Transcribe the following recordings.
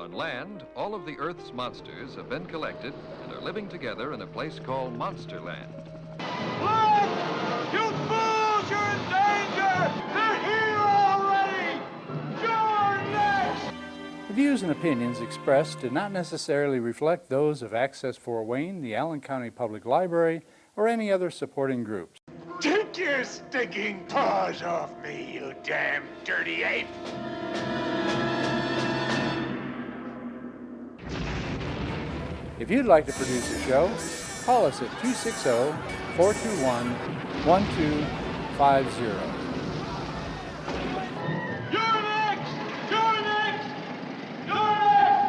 On land, all of the Earth's monsters have been collected and are living together in a place called Monsterland. Look! You fools! You're in danger! They're here already! You're next! The views and opinions expressed do not necessarily reflect those of Access Fort Wayne, the Allen County Public Library, or any other supporting groups. Take your stinking paws off me, you damn dirty ape! If you'd like to produce a show, call us at 260-421-1250. You're next! You're next! You're next!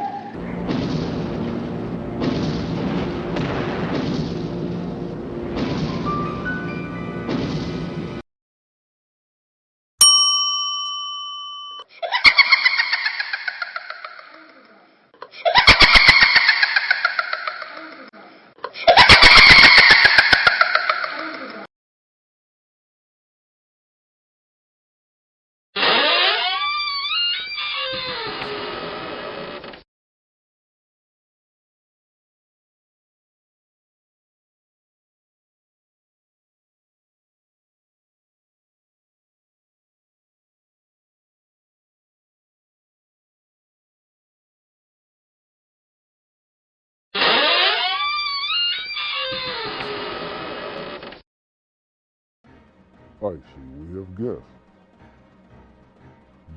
I see we have guests.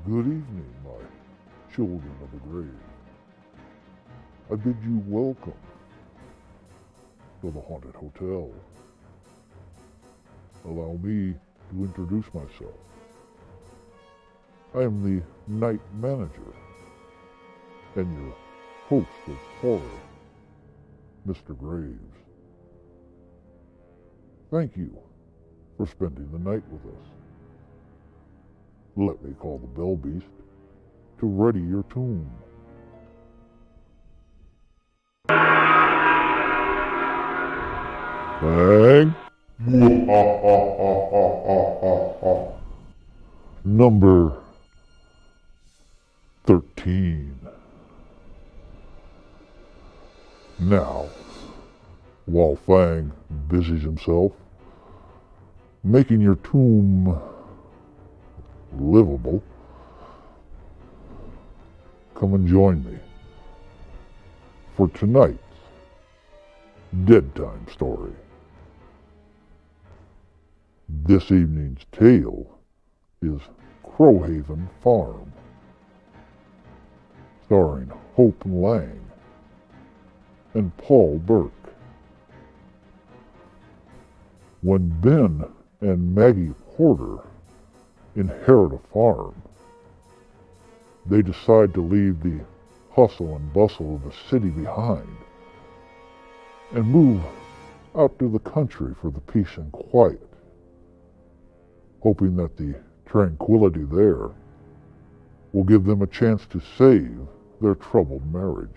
Good evening, my children of the grave. I bid you welcome to the Haunted Hotel. Allow me to introduce myself. I am the night manager and your host of horror, Mr. Graves. Thank you for spending the night with us. Let me call the bell beast to ready your tomb. Bang! Number 13. Now, while Fang busies himself making your tomb livable, come and join me for tonight's Dead Time story. This evening's tale is Crowhaven Farm, starring Hope Lang and Paul Burke. When Ben and Maggie Porter inherit a farm, they decide to leave the hustle and bustle of the city behind and move out to the country for the peace and quiet, hoping that the tranquility there will give them a chance to save their troubled marriage.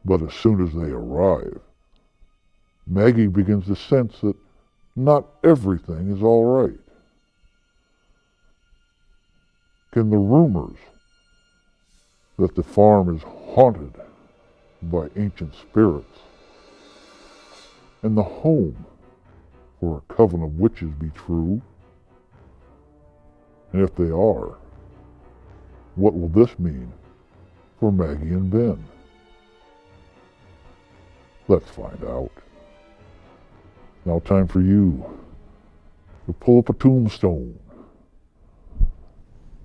But as soon as they arrive, Maggie begins to sense that not everything is all right. Can the rumors that the farm is haunted by ancient spirits and the home for a coven of witches be true? And if they are, what will this mean for Maggie and Ben? Let's find out. Now time for you to pull up a tombstone,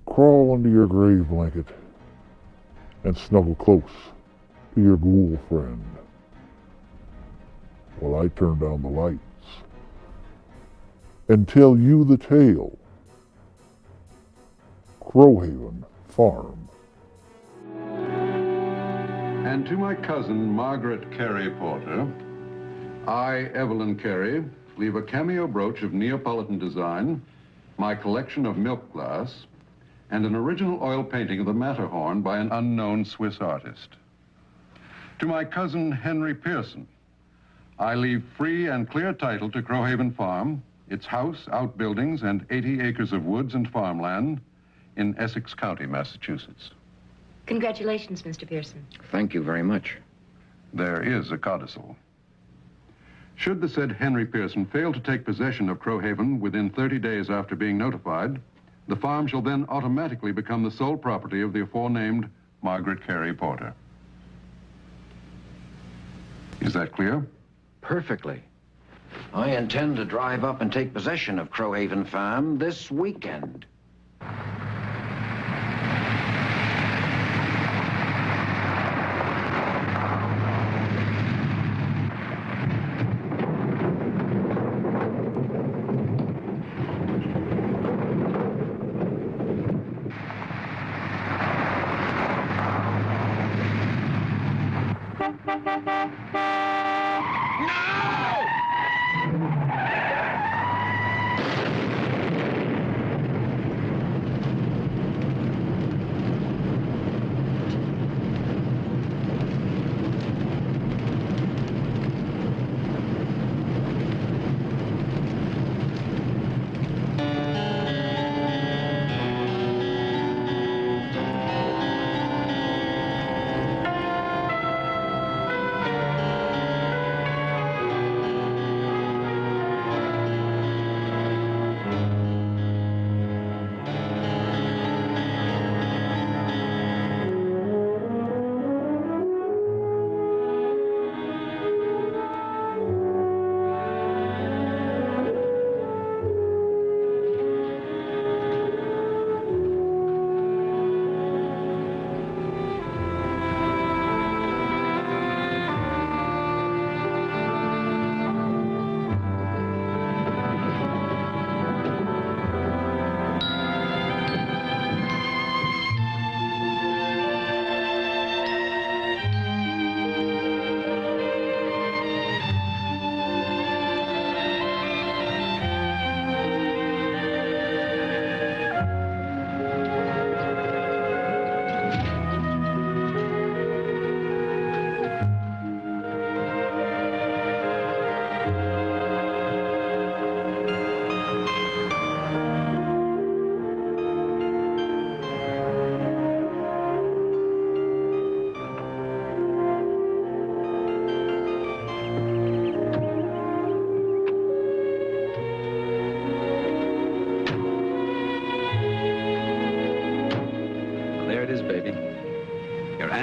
crawl under your grave blanket, and snuggle close to your ghoul friend while I turn down the lights and tell you the tale. Crowhaven Farm. And to my cousin, Margaret Carey Porter, I, Evelyn Carey, leave a cameo brooch of Neapolitan design, my collection of milk glass, and an original oil painting of the Matterhorn by an unknown Swiss artist. To my cousin, Henry Pearson, I leave free and clear title to Crowhaven Farm, its house, outbuildings, and 80 acres of woods and farmland in Essex County, Massachusetts. Congratulations, Mr. Pearson. Thank you very much. There is a codicil. Should the said Henry Pearson fail to take possession of Crowhaven within 30 days after being notified, the farm shall then automatically become the sole property of the aforenamed Margaret Carey Porter. Is that clear? Perfectly. I intend to drive up and take possession of Crowhaven Farm this weekend.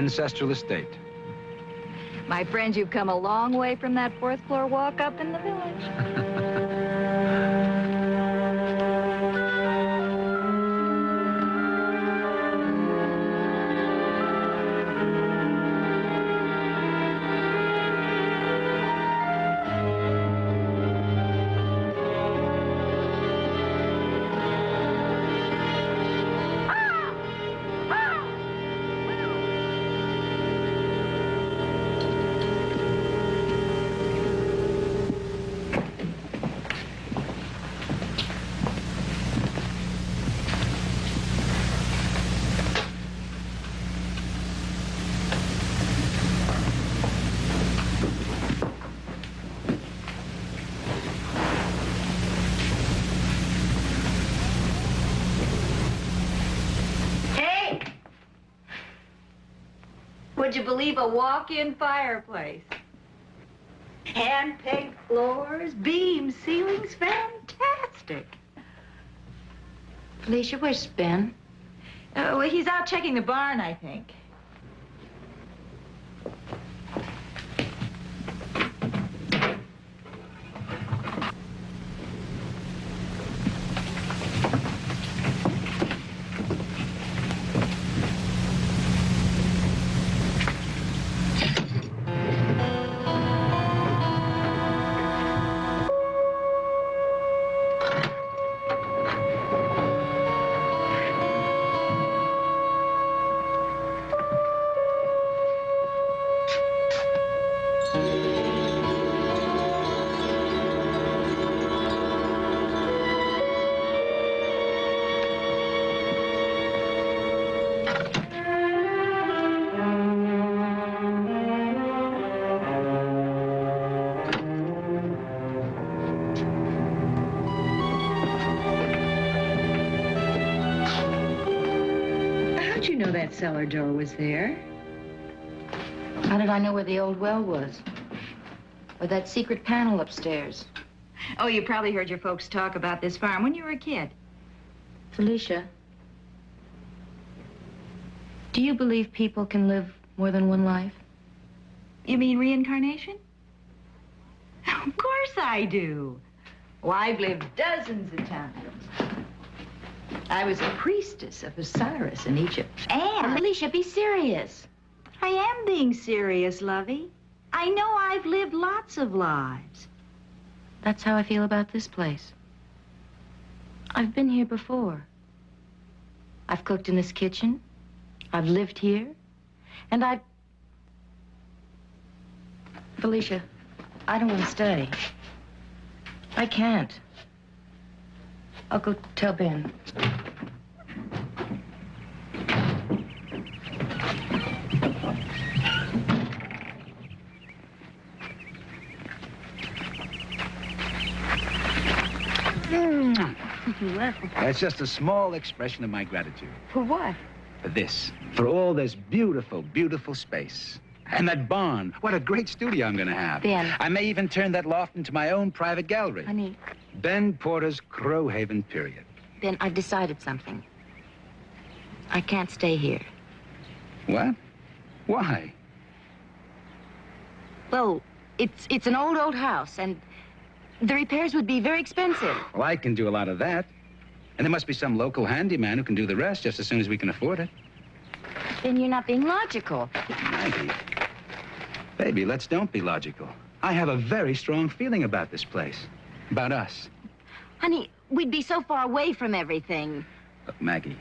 Ancestral estate. My friend, you've come a long way from that fourth floor walk up in the village. Would you believe a walk-in fireplace? Hand-painted floors, beams, ceilings, fantastic. Felicia, where's Ben? Well, he's out checking the barn, I think. that cellar door was there. How did I know where the old well was? Or that secret panel upstairs? Oh, you probably heard your folks talk about this farm when you were a kid. Felicia, do you believe people can live more than one life? You mean reincarnation? Of course I do. Oh, I've lived dozens of times. I was a priestess of Osiris in Egypt. And Felicia, be serious. I am being serious, Lovey. I know I've lived lots of lives. That's how I feel about this place. I've been here before. I've cooked in this kitchen. I've lived here. And I've... Felicia, I don't want to stay. I can't. I'll go tell Ben. That's just a small expression of my gratitude. For what? For this. For all this beautiful, beautiful space. And that barn. What a great studio I'm going to have. Ben. I may even turn that loft into my own private gallery. Honey. Ben Porter's Crowhaven period. Ben, I've decided something. I can't stay here. What? Why? Well, it's an old house, and the repairs would be very expensive. Well, I can do a lot of that. And there must be some local handyman who can do the rest just as soon as we can afford it. Then you're not being logical. Maggie. Baby, don't be logical. I have a very strong feeling about this place. About us. Honey, we'd be so far away from everything. Look, Maggie.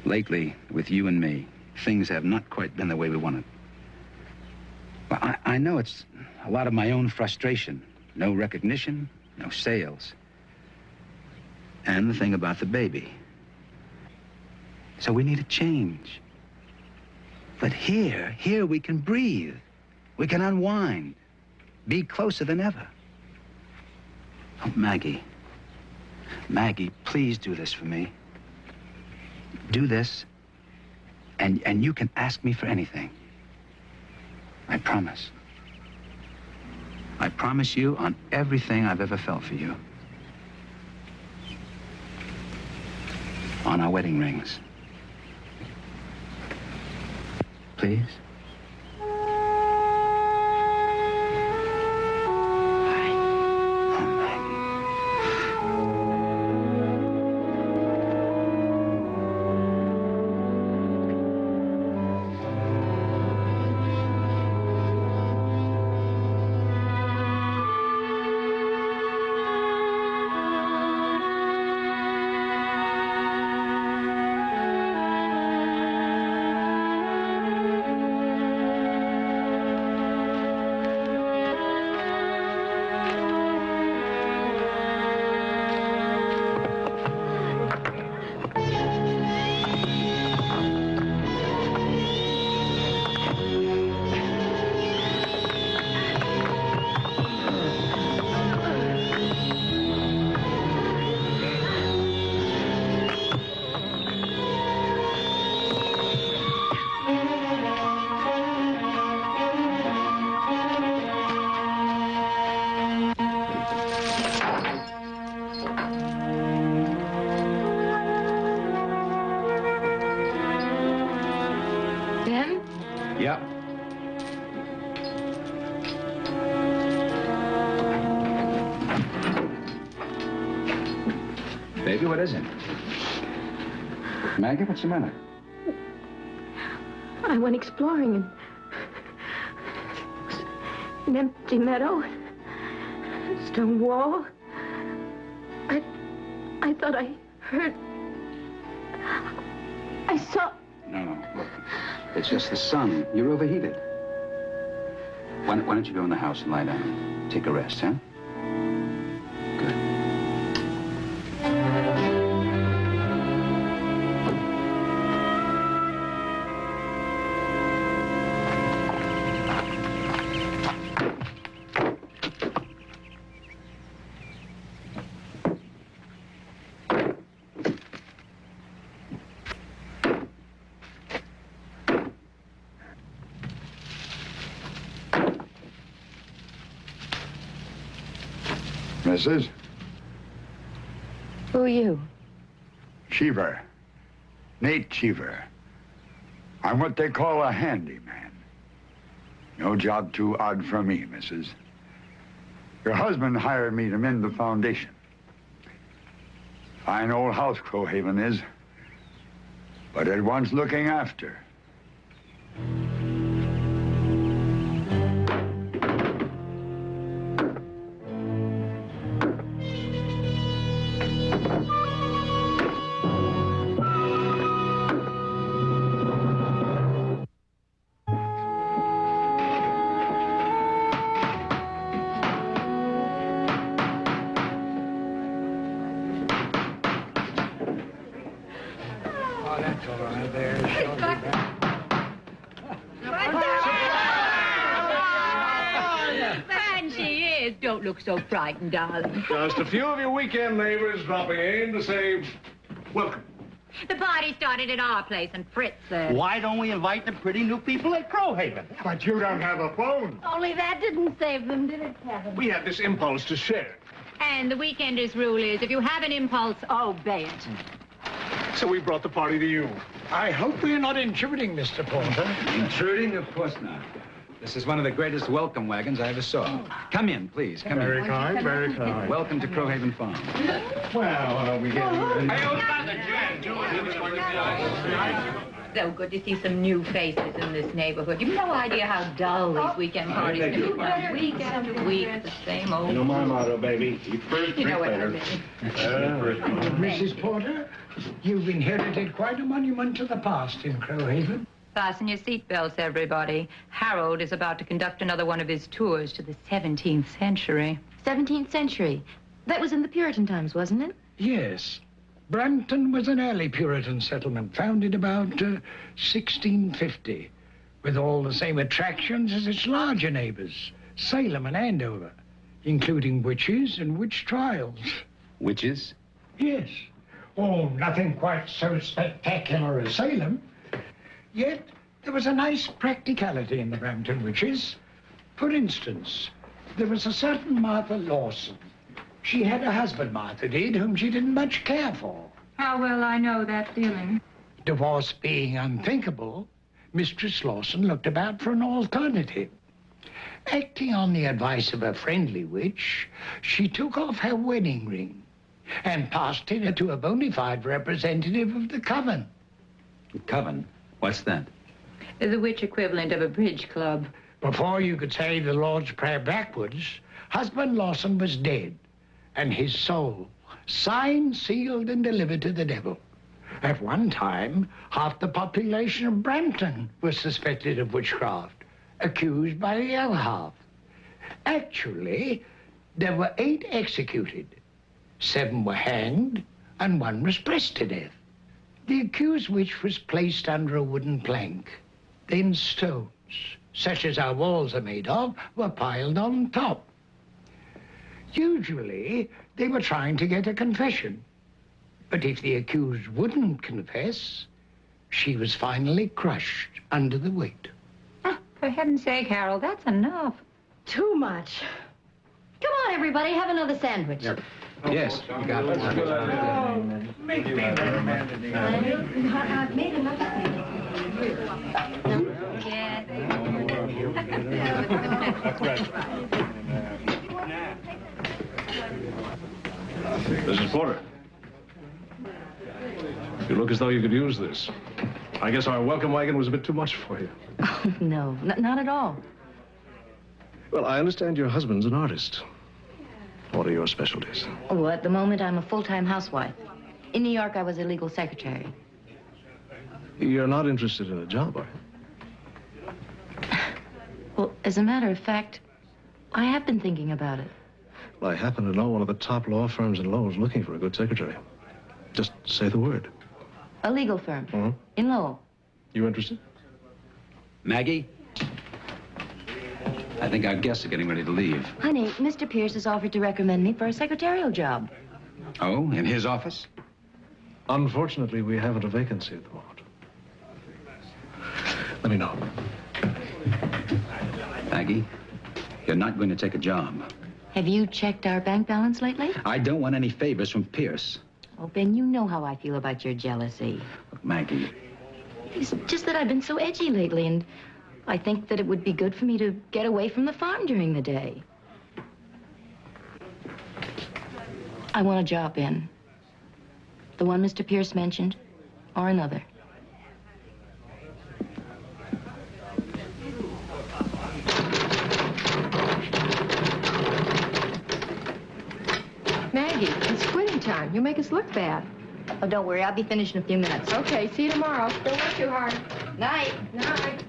Lately, with you and me, things have not quite been the way we wanted. Well, I know it's a lot of my own frustration. No recognition, no sales. And the thing about the baby. So we need a change. But here we can breathe. We can unwind. Be closer than ever. Oh, Maggie. Maggie, please do this for me. Do this, and you can ask me for anything. I promise. I promise you on everything I've ever felt for you. On our wedding rings. Please? Yeah. Baby, what is it? Maggie, what's the matter? I went exploring and an empty meadow, stone wall. I thought I heard. I saw. No, look. It's just the sun. You're overheated. Why don't you go in the house and lie down? Take a rest, huh? Good. Mrs. Who are you? Cheever. Nate Cheever. I'm what they call a handyman. No job too odd for me, Mrs. Your husband hired me to mend the foundation. Fine old house Crowhaven is, but it wants looking after. And she is. Don't look so frightened, darling. Just a few of your weekend neighbors dropping in to say welcome. The party started at our place, and Fritz said... Why don't we invite the pretty new people at Crowhaven? But you don't have a phone. Only that didn't save them, did it, Kevin? We had this impulse to share. And the weekender's rule is, if you have an impulse, obey it. So we brought the party to you. I hope we're not intruding, Mr. Porter. Intruding? Of course not. This is one of the greatest welcome wagons I ever saw. Come in, please. Come Very in. kind, very kind. Welcome to Crowhaven Farm. Well, we getting ready? So good to see some new faces in this neighborhood. You've no idea how dull these weekend parties can become. Week after week, the same old... You know my motto, baby. Eat first, You know what I drink mean. Mrs. Porter, you've inherited quite a monument to the past in Crowhaven. Fasten your seatbelts, everybody. Harold is about to conduct another one of his tours to the 17th century. 17th century. That was in the Puritan times, wasn't it? Yes. Brampton was an early Puritan settlement, founded about 1650, with all the same attractions as its larger neighbors, Salem and Andover, including witches and witch trials. Witches? Yes. Oh, nothing quite so spectacular as Salem. Yet, there was a nice practicality in the Brampton witches. For instance, there was a certain Martha Lawson. She had a husband, Martha did, whom she didn't much care for. How well I know that feeling. Divorce being unthinkable, Mistress Lawson looked about for an alternative. Acting on the advice of a friendly witch, she took off her wedding ring and passed it to a bona fide representative of the coven. Coven? What's that? The witch equivalent of a bridge club. Before you could say the Lord's Prayer backwards, husband Lawson was dead, and his soul signed, sealed, and delivered to the devil. At one time, half the population of Brampton was suspected of witchcraft, accused by the other half. Actually, there were 8 executed. 7 were hanged, and 1 was pressed to death. The accused witch was placed under a wooden plank. Then stones, such as our walls are made of, were piled on top. Usually, they were trying to get a confession. But if the accused wouldn't confess, she was finally crushed under the weight. For heaven's sake, Harold, that's enough. Too much. Come on, everybody, have another sandwich. Yep. Yes, we got it. Make me better man today. I've made enough. Mrs. Porter. You look as though you could use this. I guess our welcome wagon was a bit too much for you. Oh, no, not at all. Well, I understand your husband's an artist. What are your specialties? Oh, at the moment, I'm a full-time housewife. In New York, I was a legal secretary. You're not interested in a job, are you? Well, as a matter of fact, I have been thinking about it. Well, I happen to know one of the top law firms in Lowell is looking for a good secretary. Just say the word. A legal firm. Mm-hmm. In Lowell. You interested? Maggie? I think our guests are getting ready to leave. Honey, Mr. Pierce has offered to recommend me for a secretarial job. Oh, in his office? Unfortunately, we haven't a vacancy at the moment. Let me know. Maggie, you're not going to take a job. Have you checked our bank balance lately? I don't want any favors from Pierce. Oh, Ben, you know how I feel about your jealousy. Look, Maggie, It's just that I've been so edgy lately, and I think that it would be good for me to get away from the farm during the day. I want a job, Ben. The one Mr. Pierce mentioned, or another. Maggie, it's quitting time. You make us look bad. Oh, don't worry. I'll be finished in a few minutes. Okay, see you tomorrow. Don't work too hard. Night. Night.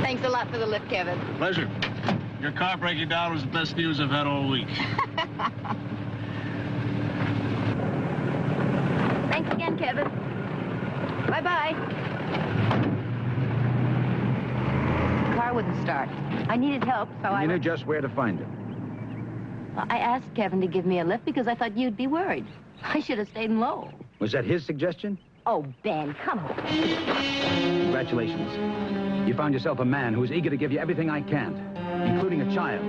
Thanks a lot for the lift, Kevin. Pleasure. Your car breaking down was the best news I've had all week. Thanks again, Kevin. Bye-bye. The car wouldn't start. I needed help, so you knew just where to find it. Well, I asked Kevin to give me a lift because I thought you'd be worried. I should have stayed in Lowell. Was that his suggestion? Oh, Ben, come on. Congratulations. You found yourself a man who's eager to give you everything I can't, including a child.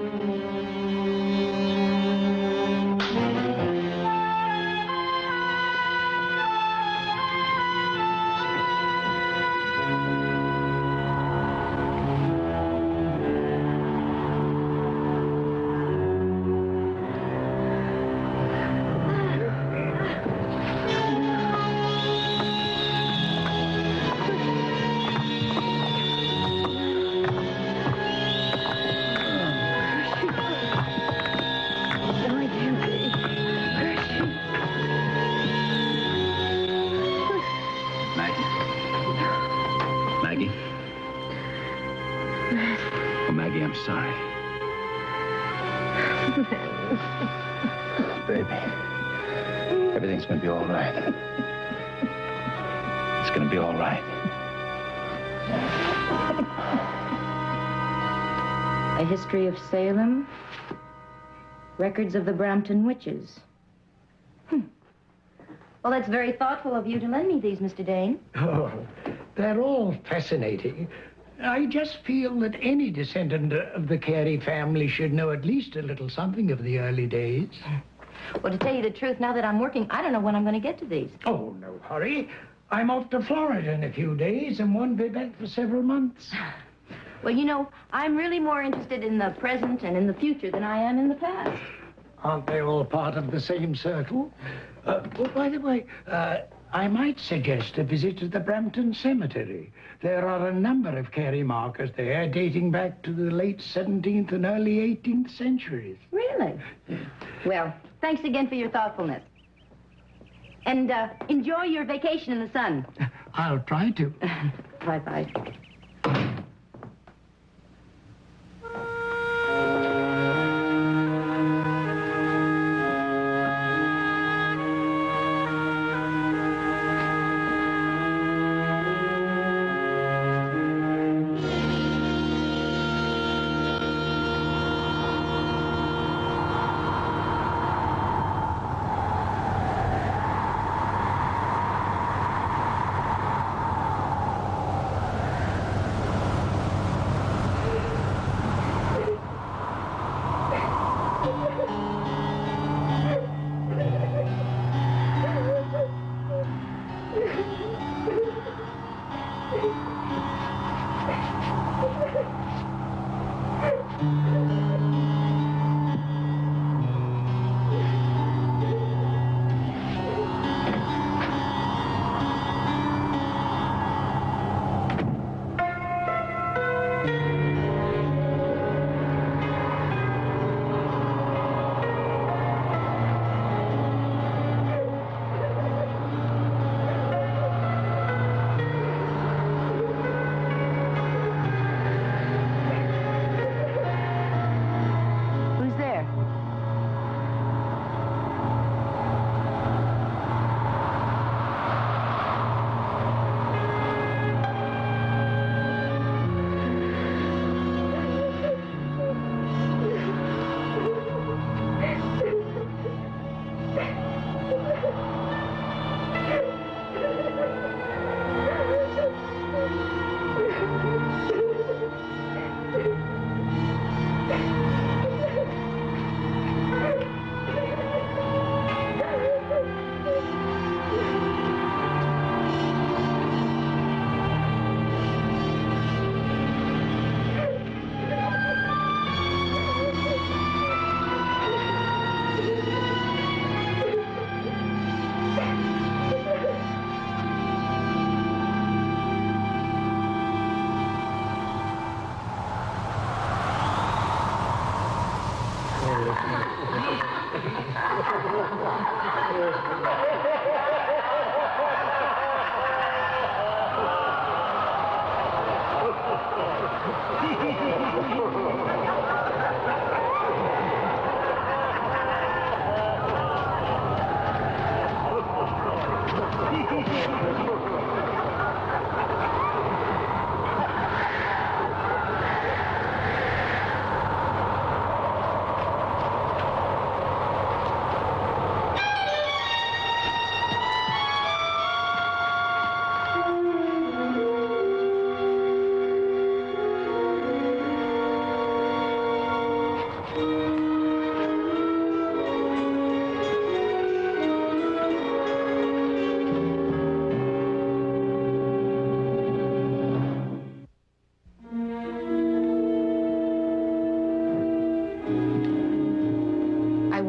Maggie, I'm sorry. Baby, everything's gonna be all right. It's gonna be all right. A history of Salem. Records of the Brampton witches. Well, that's very thoughtful of you to lend me these, Mr. Dane. Oh, they're all fascinating. I just feel that any descendant of the Carey family should know at least a little something of the early days. Well, to tell you the truth, now that I'm working, I don't know when I'm going to get to these. Oh, no hurry. I'm off to Florida in a few days and won't be back for several months. Well, you know, I'm really more interested in the present and in the future than I am in the past. Aren't they all part of the same circle? Well, by the way, I might suggest a visit to the Brampton Cemetery. There are a number of Carey markers there dating back to the late 17th and early 18th centuries. Really? Well, thanks again for your thoughtfulness. And enjoy your vacation in the sun. I'll try to. Bye-bye.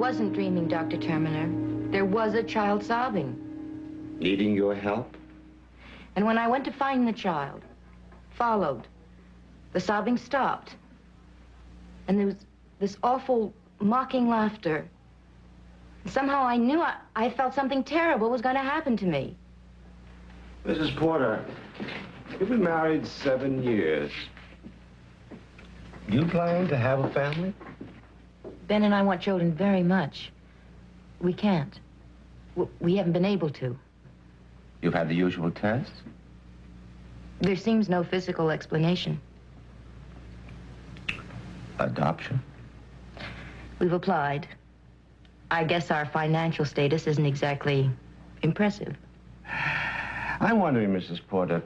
wasn't dreaming, Dr. Terminer. There was a child sobbing. Needing your help? And when I went to find the child, followed, the sobbing stopped. And there was this awful mocking laughter. Somehow I knew I felt something terrible was going to happen to me. Mrs. Porter, you've been married 7 years. You plan to have a family? Ben and I want children very much. We can't. We haven't been able to. You've had the usual tests? There seems no physical explanation. Adoption? We've applied. I guess our financial status isn't exactly impressive. I'm wondering, Mrs. Porter,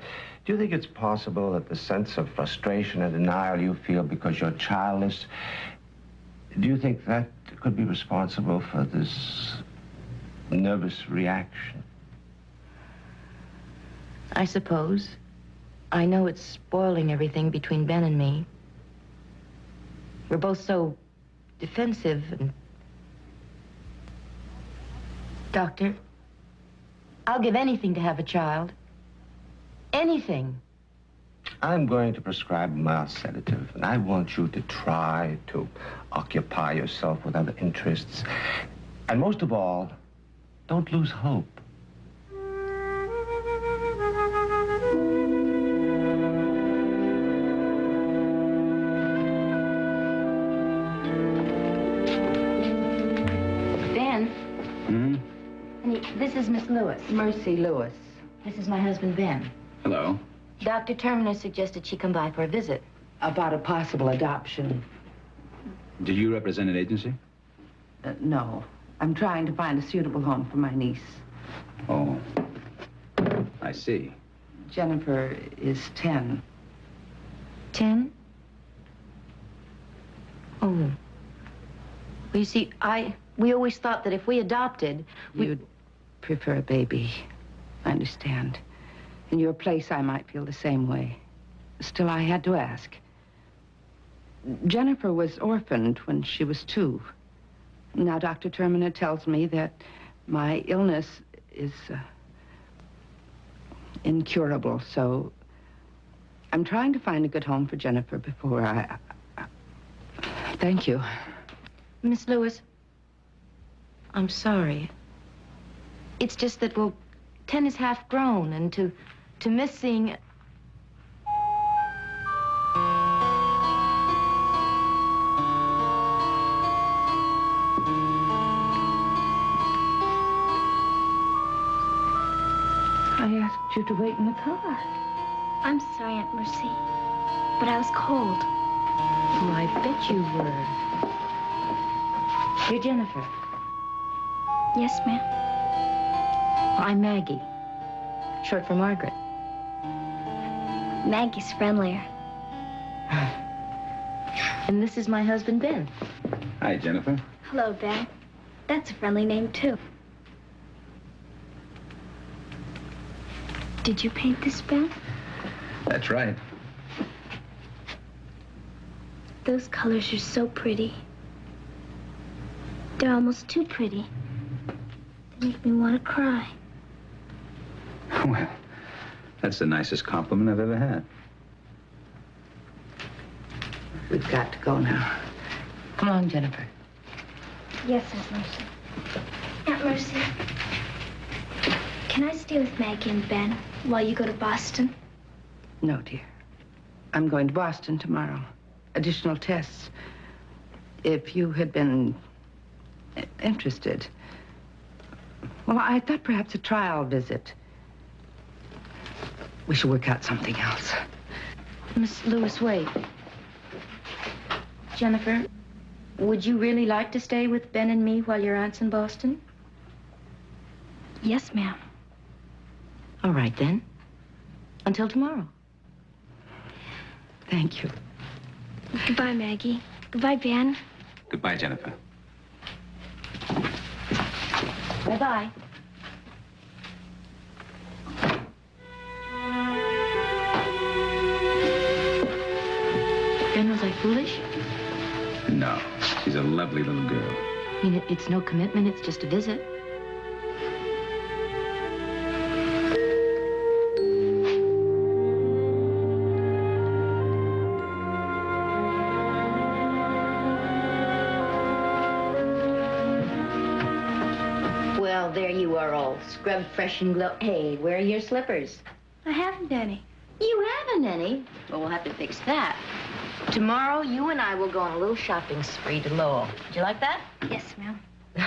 do you think it's possible that the sense of frustration and denial you feel because you're childless, do you think that could be responsible for this nervous reaction? I suppose. I know it's spoiling everything between Ben and me. We're both so defensive and... Doctor, I'll give anything to have a child. Anything. I'm going to prescribe a mild sedative, and I want you to try to occupy yourself with other interests. And most of all, don't lose hope. Ben? Honey, this is Miss Lewis. Mercy Lewis. This is my husband, Ben. Hello. Dr. Terminer suggested she come by for a visit. About a possible adoption. Do you represent an agency? No. I'm trying to find a suitable home for my niece. Oh. I see. Jennifer is 10. 10? Oh. Well, you see, we always thought that if we adopted, You'd prefer a baby. I understand. In your place, I might feel the same way. Still, I had to ask. Jennifer was orphaned when she was 2. Now, Dr. Terminer tells me that my illness is incurable, so I'm trying to find a good home for Jennifer before I... Thank you. Miss Lewis, I'm sorry. It's just that, well, 10 is half grown, and to miss seeing... I asked you to wait in the car. I'm sorry, Aunt Mercy, but I was cold. Oh, I bet you were. You're Jennifer. Yes, ma'am. I'm Maggie, short for Margaret. Maggie's friendlier. And this is my husband, Ben. Hi, Jennifer. Hello, Ben. That's a friendly name, too. Did you paint this, Ben? That's right. Those colors are so pretty. They're almost too pretty. They make me want to cry. Well, that's the nicest compliment I've ever had. We've got to go now. Come on, Jennifer. Yes, Aunt Mercy. Aunt Mercy, can I stay with Maggie and Ben while you go to Boston? No, dear. I'm going to Boston tomorrow. Additional tests. If you had been interested. Well, I thought perhaps a trial visit. We should work out something else. Miss Lewis, wait. Jennifer, would you really like to stay with Ben and me while your aunt's in Boston? Yes, ma'am. All right, then. Until tomorrow. Thank you. Goodbye, Maggie. Goodbye, Ben. Goodbye, Jennifer. Bye-bye. Ben, was I foolish? No, she's a lovely little girl. I mean, it's no commitment, it's just a visit. Well, there you are, all scrubbed fresh and glow. Hey, where are your slippers? I haven't any. You haven't any? Well, we'll have to fix that. Tomorrow, you and I will go on a little shopping spree to Lowell. Would you like that? Yes, ma'am.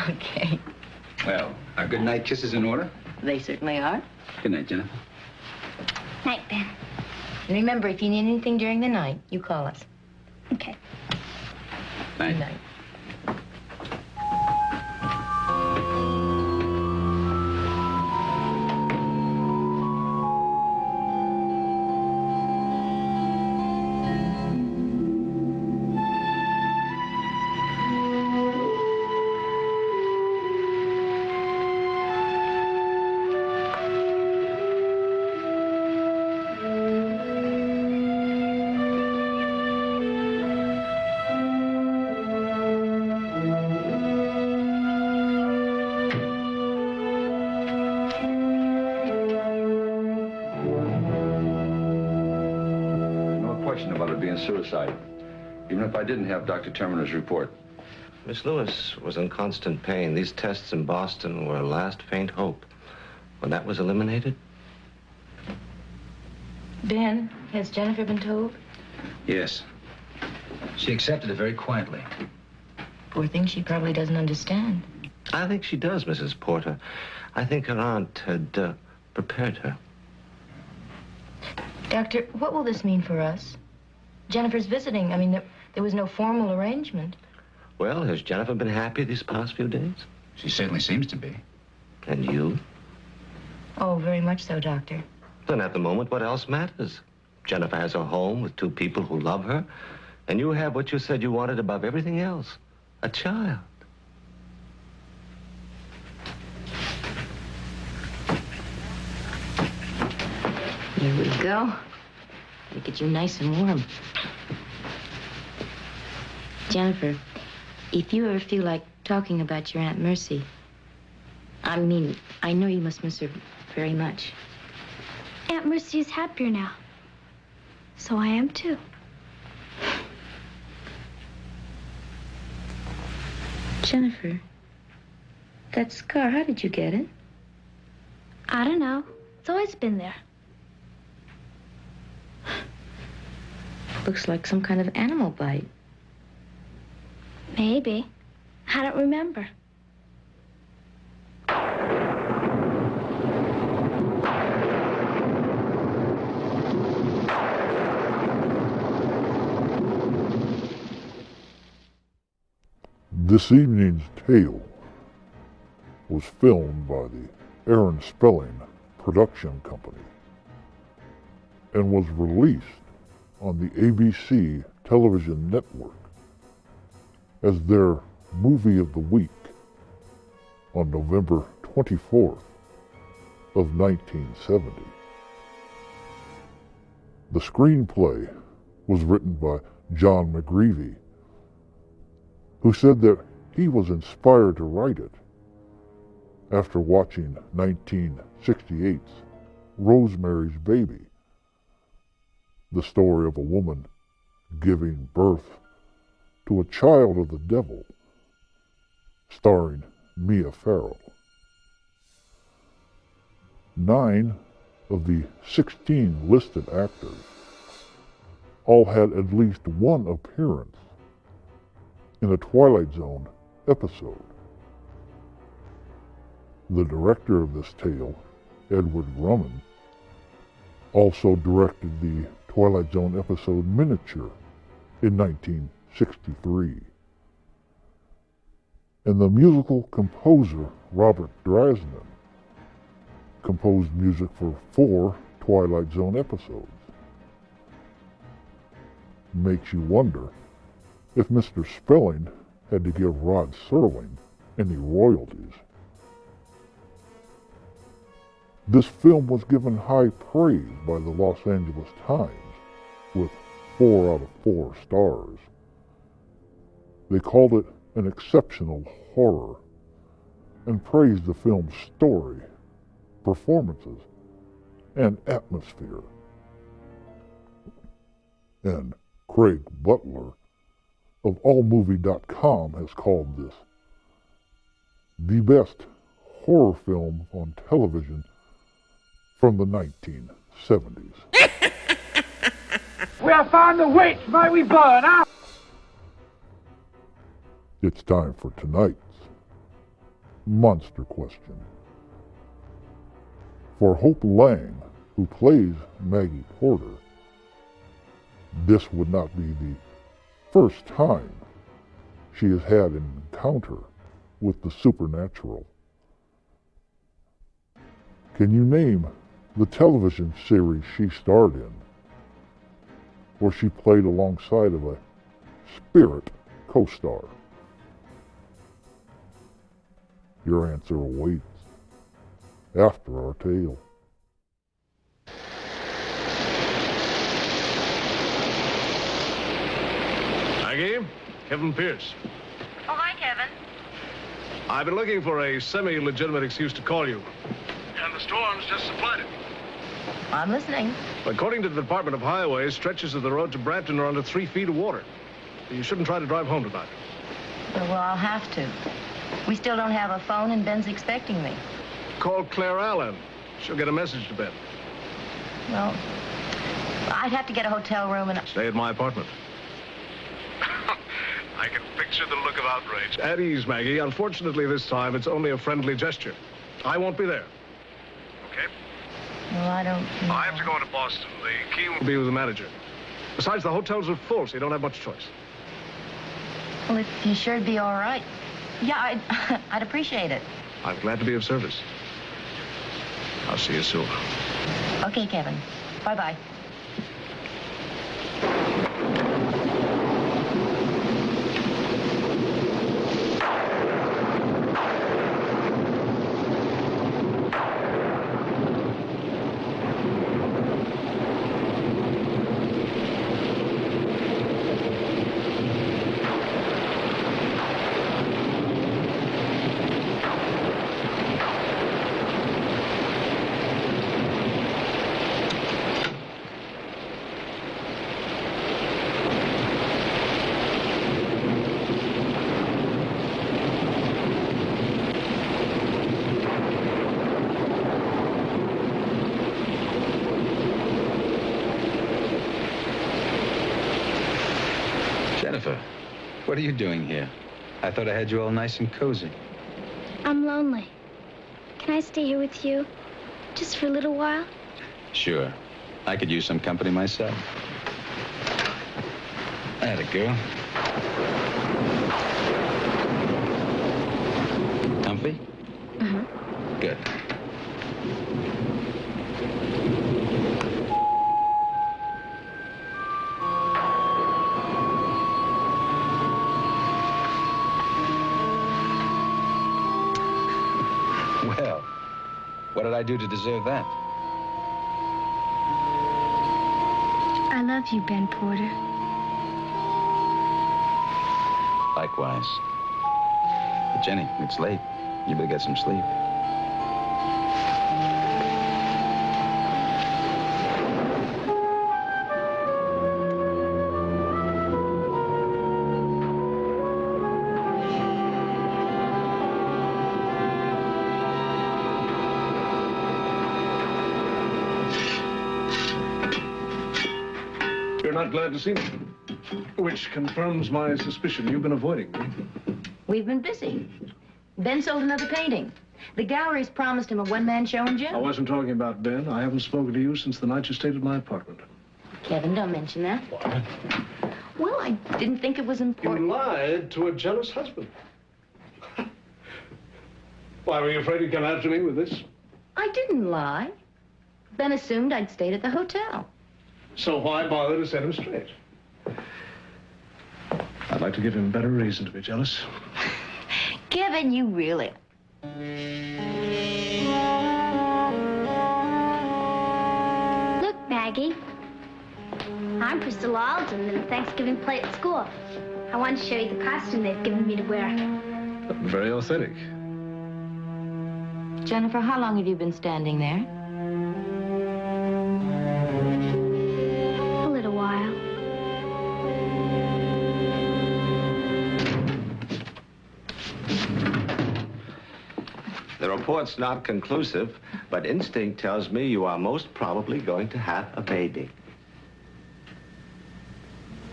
Okay. Well, our good night kisses in order? They certainly are. Good night, Jennifer. Night, Ben. And remember, if you need anything during the night, you call us. Okay. Night. Good night. About it being suicide, even if I didn't have Dr. Terminer's report. Miss Lewis was in constant pain. These tests in Boston were a last faint hope. When that was eliminated? Ben, has Jennifer been told? Yes. She accepted it very quietly. Poor thing, she probably doesn't understand. I think she does, Mrs. Porter. I think her aunt had prepared her. Doctor, what will this mean for us? Jennifer's visiting. I mean, there was no formal arrangement. Well, has Jennifer been happy these past few days? She certainly seems to be. And you? Oh, very much so, Doctor. Then at the moment, what else matters? Jennifer has a home with two people who love her, and you have what you said you wanted above everything else, a child. Here we go. Make it you nice and warm. Jennifer, if you ever feel like talking about your Aunt Mercy, I mean, I know you must miss her very much. Aunt Mercy is happier now. So I am too. Jennifer, that scar, how did you get it? I don't know. It's always been there. Looks like some kind of animal bite. Maybe. I don't remember. This evening's tale was filmed by the Aaron Spelling Production Company and was released on the ABC television network as their movie of the week on November 24th of 1970. The screenplay was written by John McGreevy, who said that he was inspired to write it after watching 1968's Rosemary's Baby, the story of a woman giving birth to a child of the devil, starring Mia Farrow. 9 of the 16 listed actors all had at least one appearance in a Twilight Zone episode. The director of this tale, Edward Grumman, also directed the Twilight Zone episode Miniature in 1963. And the musical composer Robert Drasnin composed music for 4 Twilight Zone episodes. Makes you wonder if Mr. Spelling had to give Rod Serling any royalties. This film was given high praise by the Los Angeles Times with 4 out of 4 stars. They called it an exceptional horror and praised the film's story, performances, and atmosphere. And Craig Butler of AllMovie.com has called this the best horror film on television from the 1970s. We have found the witch, may we burn up! It's time for tonight's Monster Question. For Hope Lang, who plays Maggie Porter, this would not be the first time she has had an encounter with the supernatural. Can you name the television series she starred in, where she played alongside of a spirit co-star? Your answer awaits after our tale. Maggie, Kevin Pierce. Oh, hi, Kevin. I've been looking for a semi-legitimate excuse to call you. And the storm's just supplied it. I'm listening. According to the Department of Highways, stretches of the road to Brampton are under 3 feet of water. You shouldn't try to drive home tonight. Well, I'll have to. We still don't have a phone, and Ben's expecting me. Call Claire Allen. She'll get a message to Ben. Well, I'd have to get a hotel room and... Stay at my apartment. I can picture the look of outrage. At ease, Maggie. Unfortunately, this time, it's only a friendly gesture. I won't be there. Okay? Well, I don't know. I have to go into Boston. The key will be with the manager. Besides, the hotels are full, so you don't have much choice. Well, if you sure it'd be all right. Yeah, I'd appreciate it. I'm glad to be of service. I'll see you soon. Okay, Kevin. Bye-bye. Jennifer, what are you doing here? I thought I had you all nice and cozy. I'm lonely. Can I stay here with you? Just for a little while? Sure. I could use some company myself. Atta girl. Comfy? Uh-huh. Good. Well, what did I do to deserve that? I love you, Ben Porter. Likewise. But Jenny, it's late. You better get some sleep. You're not glad to see me, which confirms my suspicion. You've been avoiding me. We've been busy. Ben sold another painting. The gallery's promised him a one-man show in I June. wasn't talking about Ben. I haven't spoken to you since the night you stayed at my apartment. Kevin, don't mention that. What? Well, I didn't think it was important. You lied to a jealous husband. Why, were you afraid he'd come after me with this? I didn't lie. Ben assumed I'd stayed at the hotel. So why bother to set him straight? I'd like to give him better reason to be jealous. Kevin, you really... Look, Maggie. I'm Priscilla Alden in the Thanksgiving play at school. I want to show you the costume they've given me to wear. Very authentic. Jennifer, how long have you been standing there? A little while. The report's not conclusive, but instinct tells me you are most probably going to have a baby.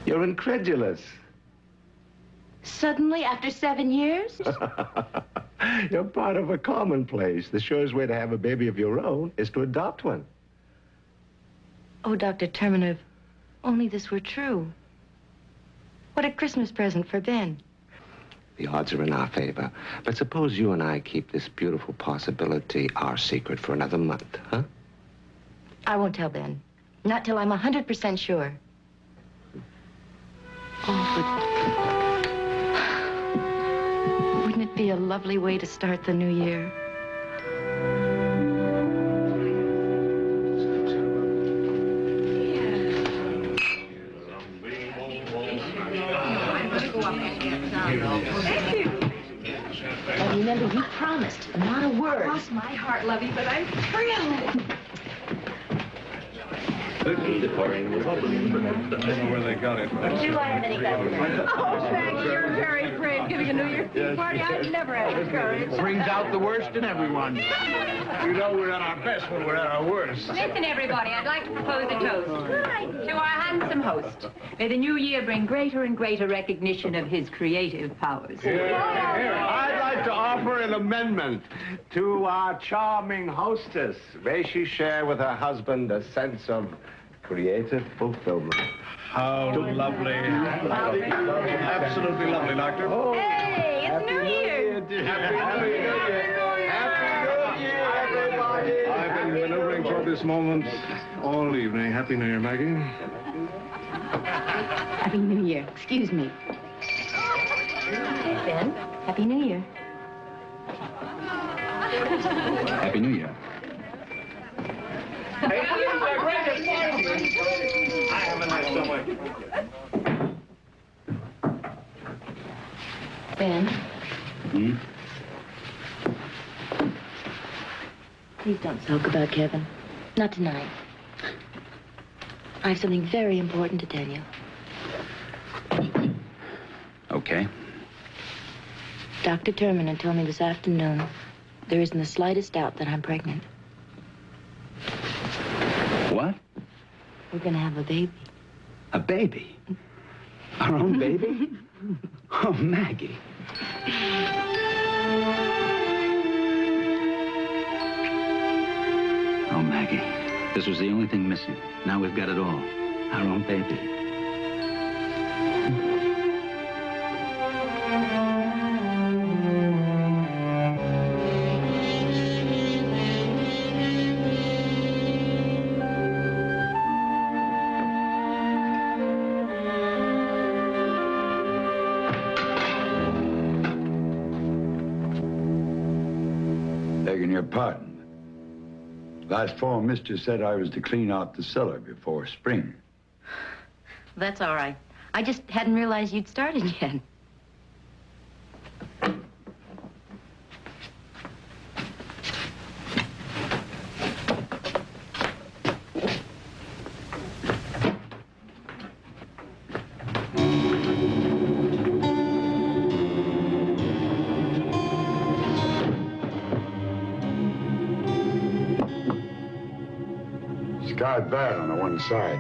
You're incredulous. Suddenly, after 7 years? You're part of a commonplace. The surest way to have a baby of your own is to adopt one. Oh, Dr. Terminer, if only this were true. What a Christmas present for Ben. The odds are in our favor. But suppose you and I keep this beautiful possibility our secret for another month, huh? I won't tell Ben. Not till I'm 100% sure. Oh, but wouldn't it be a lovely way to start the new year? Now remember, you promised, not a word. Cross my heart, Lovey, but I'm thrilled. I don't know where they got it. Do I have any coverage? Oh, Maggie, you're very brave giving a New Year's Eve party. I've never had the courage. Brings out the worst in everyone. You know we're at our best when we're at our worst. Listen, everybody, I'd like to propose a toast to our handsome host. May the new year bring greater and greater recognition of his creative powers. I'd like to offer an amendment to our charming hostess. May she share with her husband a sense of creative fulfillment. How lovely. Absolutely lovely, Doctor. Hey, it's New Year. Happy New Year. Happy New Year, everybody. I've been maneuvering toward this moment all evening. Happy New Year, Maggie. Happy New Year. Excuse me. Ben, Happy New Year. Happy New Year. Hey, please, great I haven't had so much. Ben, please don't sulk about Kevin. Not tonight. I have something very important to tell you. Okay. Dr. Terminer told me this afternoon there isn't the slightest doubt that I'm pregnant. What? We're gonna have a baby. A baby? Our own baby? Oh, Maggie. Oh, Maggie. This was the only thing missing. Now we've got it all. Our own baby. Begging your pardon. Last fall, Mister said I was to clean out the cellar before spring. That's all right. I just hadn't realized you'd started yet. Scarred bad on the one side.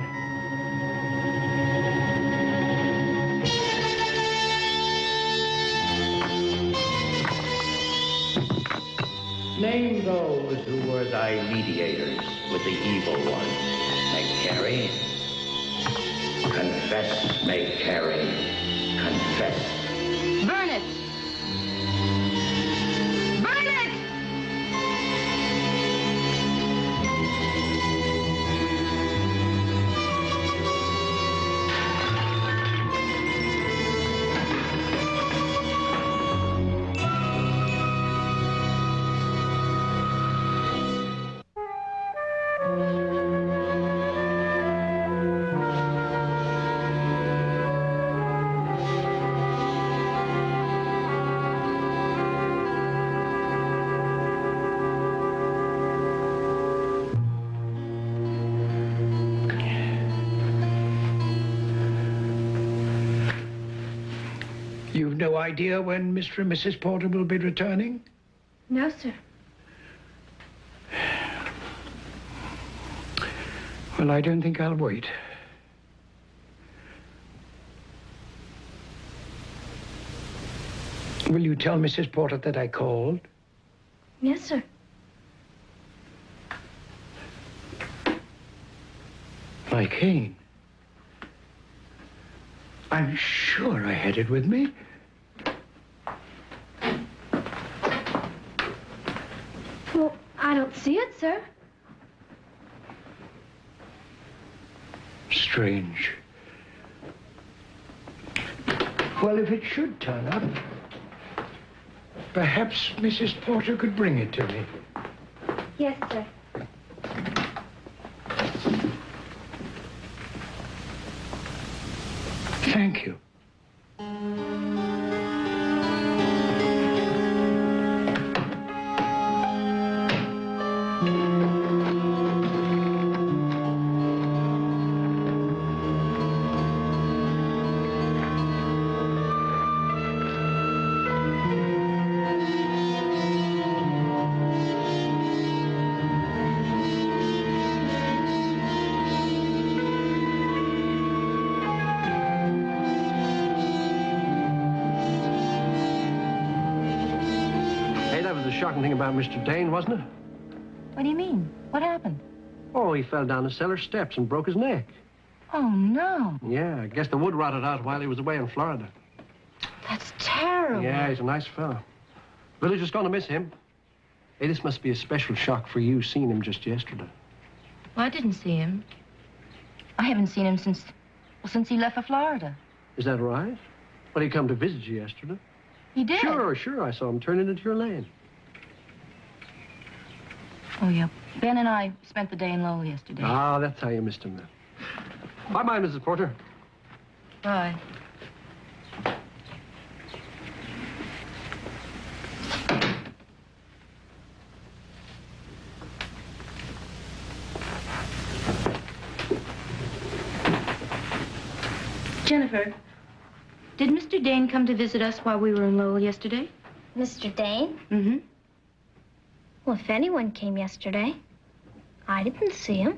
Name those who were thy mediators with the evil one. Make carry. Confess, make carry. Confess. Burn it! Burn it! You've no idea when Mr. and Mrs. Porter will be returning? No, sir. Well, I don't think I'll wait. Will you tell Mrs. Porter that I called? Yes, sir. My cane. I'm sure I had it with me. Well, I don't see it, sir. Strange. Well, if it should turn up, perhaps Mrs. Porter could bring it to me. Yes, sir. Thank you. Shocking thing about Mr. Dane, wasn't it? What do you mean? What happened? Oh, he fell down the cellar steps and broke his neck. Oh, no. Yeah, I guess the wood rotted out while he was away in Florida. That's terrible. Yeah, he's a nice fellow. Village is going to miss him. Hey, this must be a special shock for you, seeing him just yesterday. Well, I didn't see him. I haven't seen him since he left for Florida. Is that right? Well, he come to visit you yesterday. He did? Sure, I saw him turning into your lane. Oh, yeah. Ben and I spent the day in Lowell yesterday. Ah, that's how you missed him then. Bye-bye, Mrs. Porter. Bye. Jennifer, did Mr. Dane come to visit us while we were in Lowell yesterday? Mr. Dane? Mm-hmm. Well, if anyone came yesterday, I didn't see him.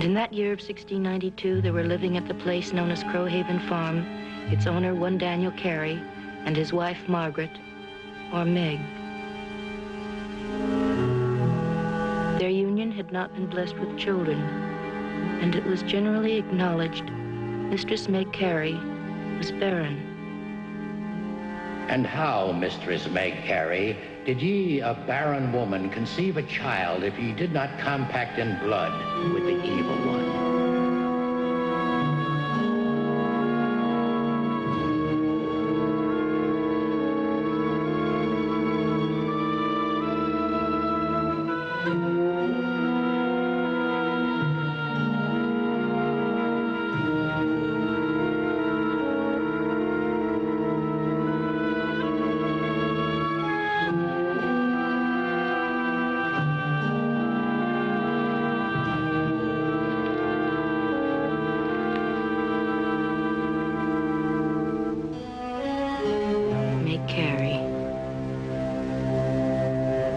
In that year of 1692, they were living at the place known as Crowhaven Farm, its owner, one Daniel Carey, and his wife, Margaret, or Meg. Their union had not been blessed with children, and it was generally acknowledged Mistress Meg Carey was barren. And how, Mistress Meg Carey, did ye, a barren woman, conceive a child if ye did not compact in blood with the evil one?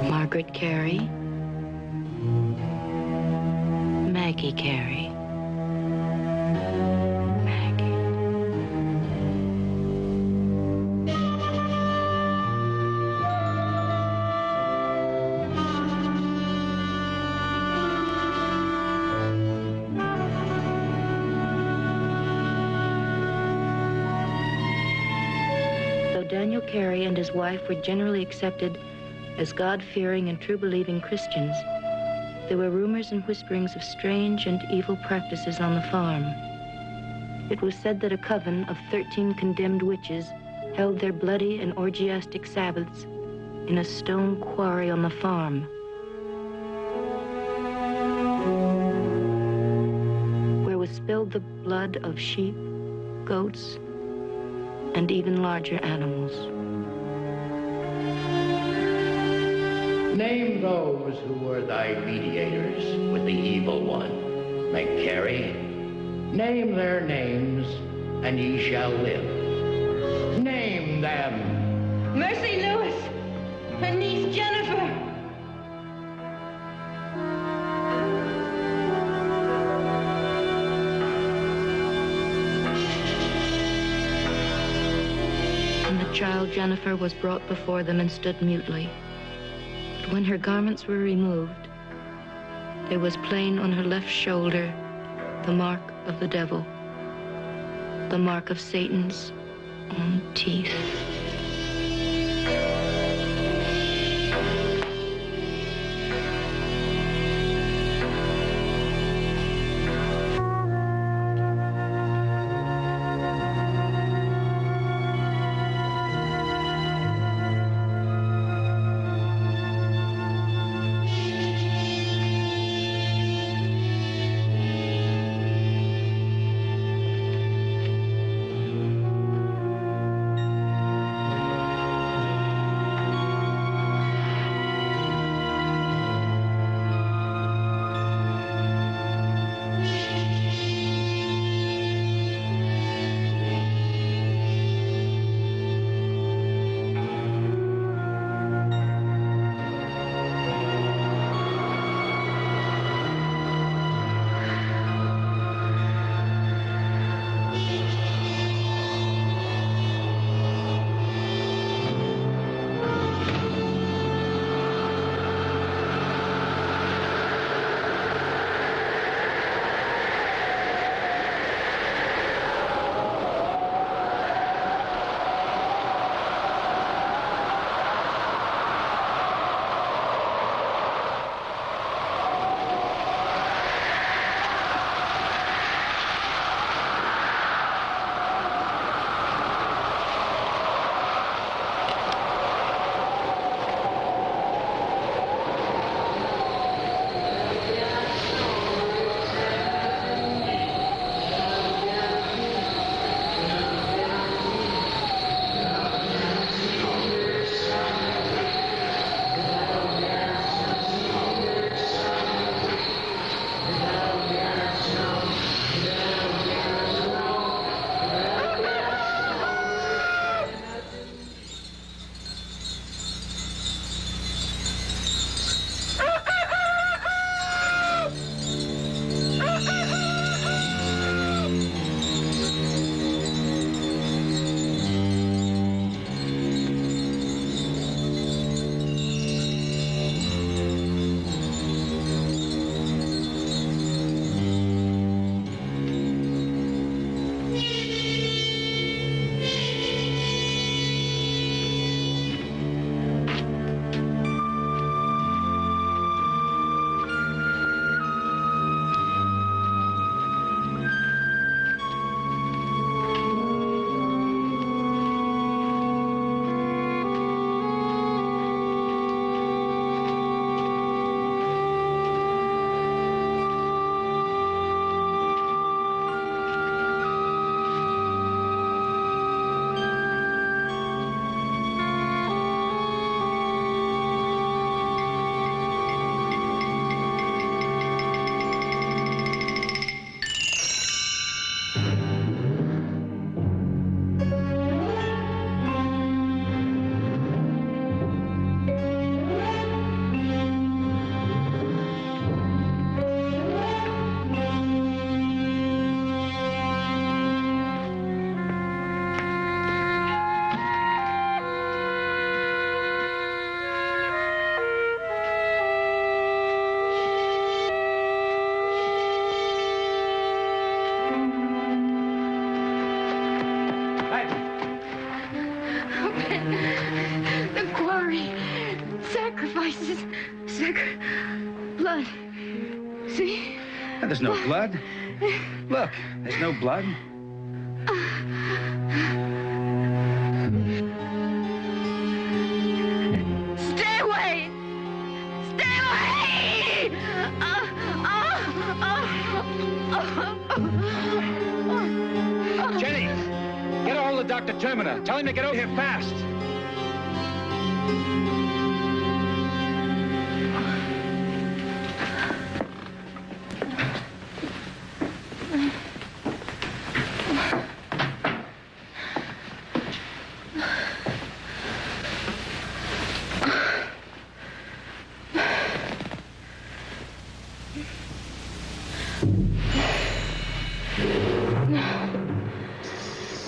Margaret Carey, Maggie Carey. Though Daniel Carey and his wife were generally accepted As God-fearing and true-believing Christians, there were rumors and whisperings of strange and evil practices on the farm. It was said that a coven of 13 condemned witches held their bloody and orgiastic Sabbaths in a stone quarry on the farm, where was spilled the blood of sheep, goats, and even larger animals. Name those who were thy mediators with the evil one, McCary. Name their names, and ye shall live. Name them. Mercy Lewis. Her niece Jennifer. And the child Jennifer was brought before them and stood mutely. But when her garments were removed, there was plain on her left shoulder the mark of the devil, the mark of Satan's own teeth. Vices, sick, blood. See? There's no blood. Look, there's no blood. Stay away! Stay away! Jenny, get a hold of Dr. Terminer. Tell him to get over here fast.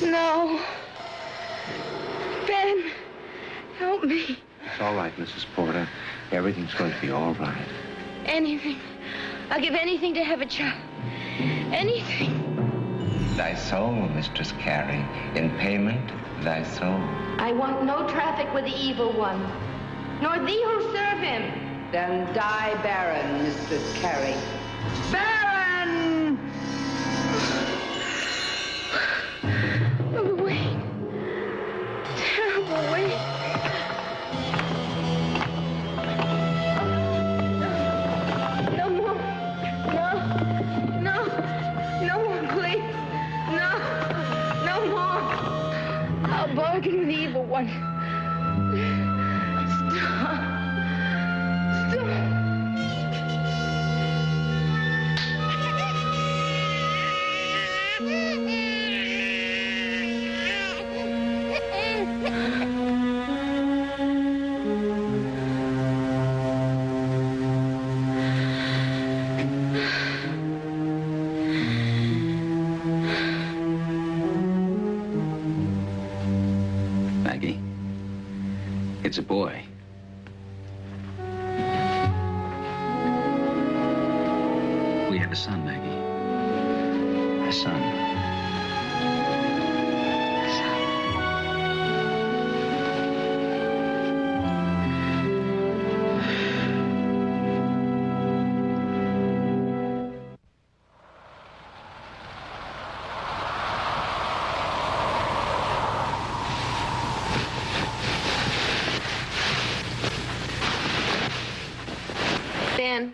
No. Ben, help me. It's all right, Mrs. Porter. Everything's going to be all right. Anything. I'll give anything to have a child. Anything. Thy soul, Mistress Carey. In payment, thy soul. I want no traffic with the evil one, nor thee who serve him. Then die barren, Mistress Carey. Baron! Oh, wait. Terrible wait. No more. No. No. No more, please. No. No more. I'll bargain with the evil one. Stop. Stop. Maggie, it's a boy. We have a son, Maggie. A son. Ben.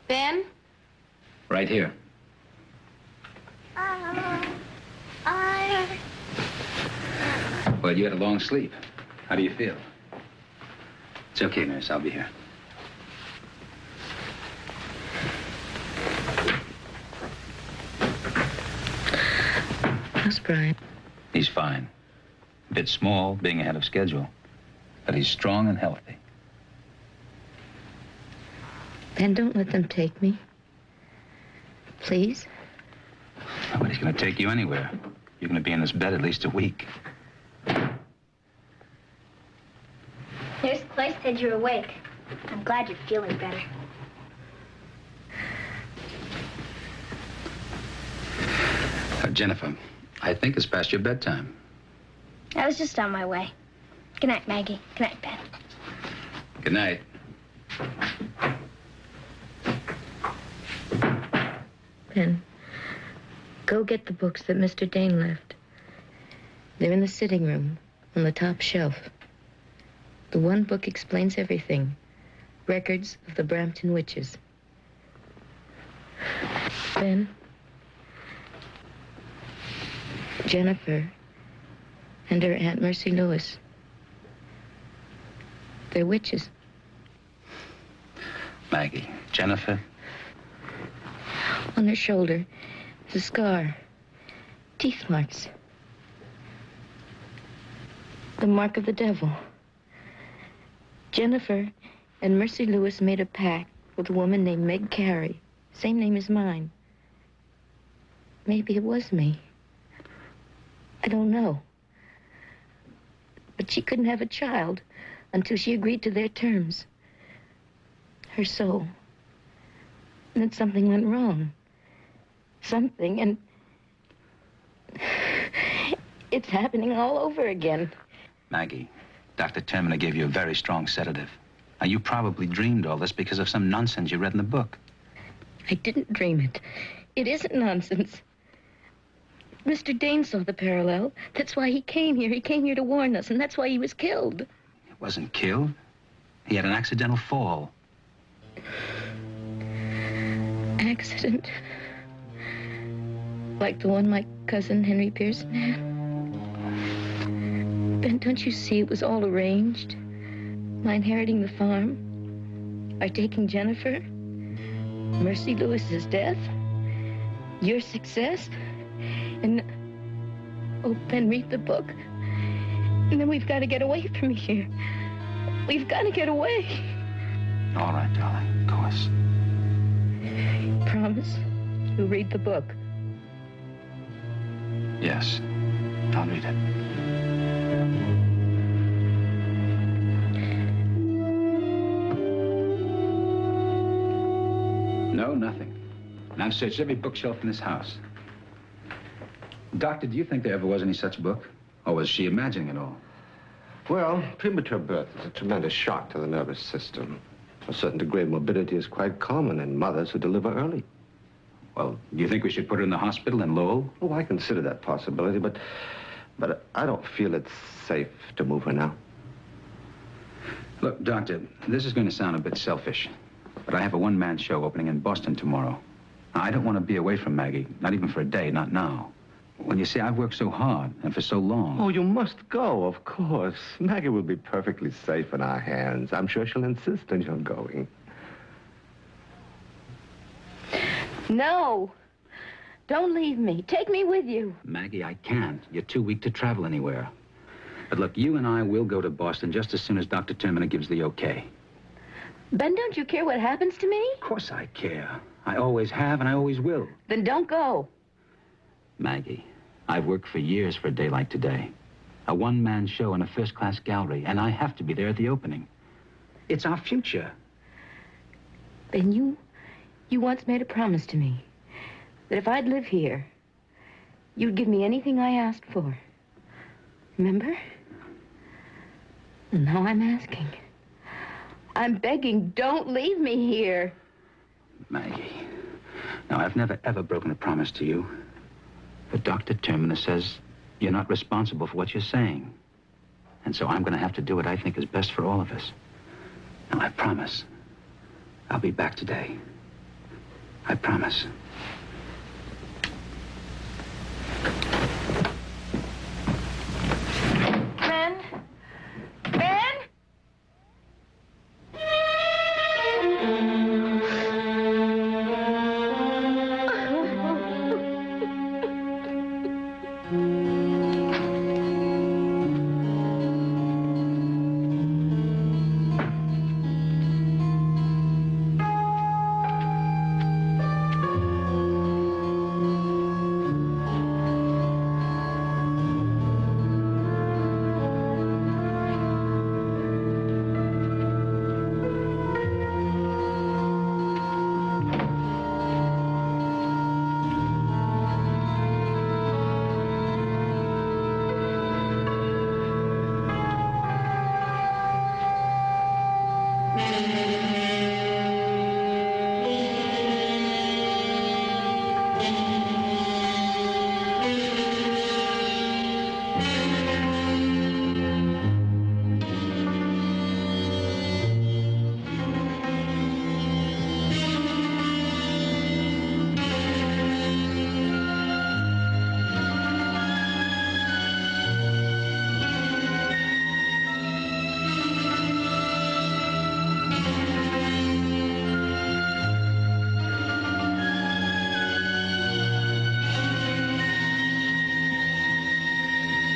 Ben? Right here. Well, you had a long sleep. How do you feel? It's okay, nurse. I'll be here. How's Brian? He's fine. A bit small, being ahead of schedule. But he's strong and healthy. Ben, don't let them take me. Please? Nobody's going to take you anywhere. You're going to be in this bed at least a week. Nurse Clay said you're awake. I'm glad you're feeling better. Jennifer, I think it's past your bedtime. I was just on my way. Good night, Maggie. Good night, Ben. Good night. Ben, go get the books that Mr. Dane left. They're in the sitting room, on the top shelf. The one book explains everything. Records of the Brampton witches. Ben, Jennifer and her Aunt Mercy Lewis. They're witches. Maggie, Jennifer. On her shoulder is a scar. Teeth marks. The mark of the devil. Jennifer and Mercy Lewis made a pact with a woman named Meg Carey. Same name as mine. Maybe it was me. I don't know. But she couldn't have a child until she agreed to their terms. Her soul. And then something went wrong. Something, and it's happening all over again. Maggie, Dr. Terminer gave you a very strong sedative. Now, you probably dreamed all this because of some nonsense you read in the book. I didn't dream it. It isn't nonsense. Mr. Dane saw the parallel. That's why he came here. He came here to warn us, and that's why he was killed. He wasn't killed. He had an accidental fall. Accident. Like the one my cousin Henry Pearson had. Ben, don't you see it was all arranged? My inheriting the farm, our taking Jennifer, Mercy Lewis's death, your success, and... Oh, Ben, read the book. And then we've got to get away from here. We've got to get away. All right, darling, of course. Promise? You'll read the book. Yes, I'll read it. No, nothing. And I've searched every bookshelf in this house. Doctor, do you think there ever was any such book? Or was she imagining it all? Well, premature birth is a tremendous shock to the nervous system. A certain degree of morbidity is quite common in mothers who deliver early. Well, do you think we should put her in the hospital in Lowell? Oh, I consider that possibility, but I don't feel it's safe to move her now. Look, Doctor, this is going to sound a bit selfish, but I have a one-man show opening in Boston tomorrow. Now, I don't want to be away from Maggie, not even for a day, not now. Well, you see, I've worked so hard and for so long. Oh, you must go, of course. Maggie will be perfectly safe in our hands. I'm sure she'll insist on your going. No. Don't leave me. Take me with you. Maggie, I can't. You're too weak to travel anywhere. But look, you and I will go to Boston just as soon as Dr. Terminer gives the okay. Ben, don't you care what happens to me? Of course I care. I always have and I always will. Then don't go. Maggie, I've worked for years for a day like today. A one-man show in a first-class gallery, and I have to be there at the opening. It's our future. Ben, you once made a promise to me that if I'd live here, you'd give me anything I asked for. Remember? Well, now I'm asking. I'm begging, don't leave me here. Maggie, now, I've never, ever broken a promise to you. But Dr. Terminer says you're not responsible for what you're saying. And so I'm going to have to do what I think is best for all of us. Now, I promise I'll be back today. I promise. Ben? Ben?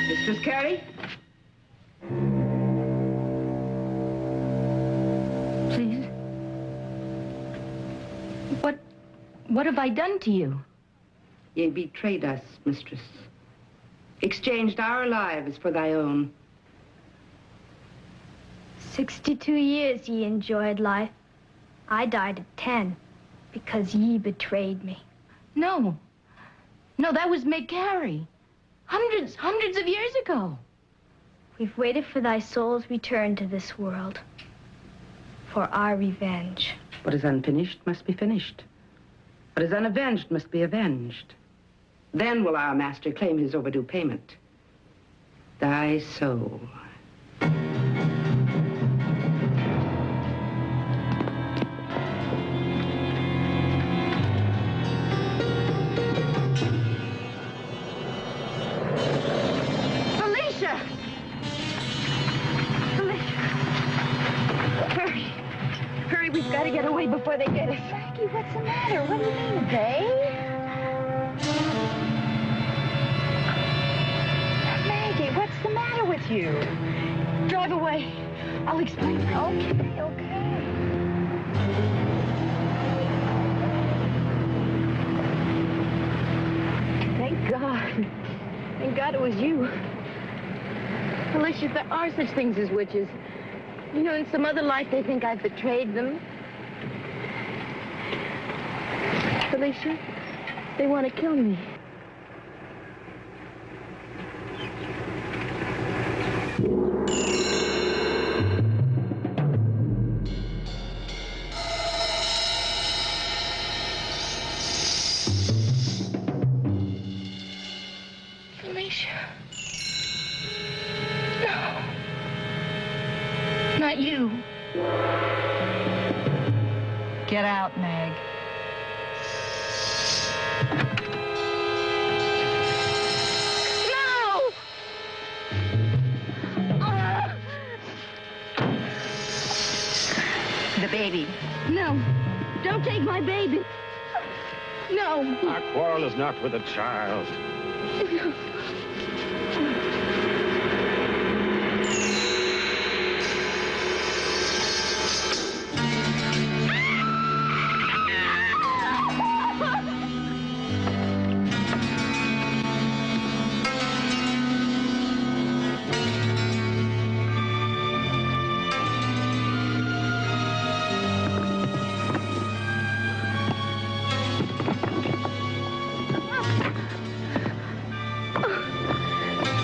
Mistress Carey? Please. What have I done to you? Ye betrayed us, mistress. Exchanged our lives for thy own. 62 years ye enjoyed life. I died at 10 because ye betrayed me. No, that was Meg Carey. Hundreds of years ago. We've waited for thy soul's return to this world. for our revenge. What is unfinished must be finished. What is unavenged must be avenged. Then will our master claim his overdue payment. Thy soul. Felicia! Hurry. Hurry, we've got to get away before they get us. Maggie, what's the matter? What do you mean, babe? Maggie, what's the matter with you? Drive away. I'll explain. Okay, okay. Thank God. Thank God it was you. Felicia, there are such things as witches. You know, in some other life, they think I've betrayed them. Felicia, they want to kill me. Felicia. No. Not you. Get out, Meg. No! The baby. No. Don't take my baby. No. Our quarrel is not with the child.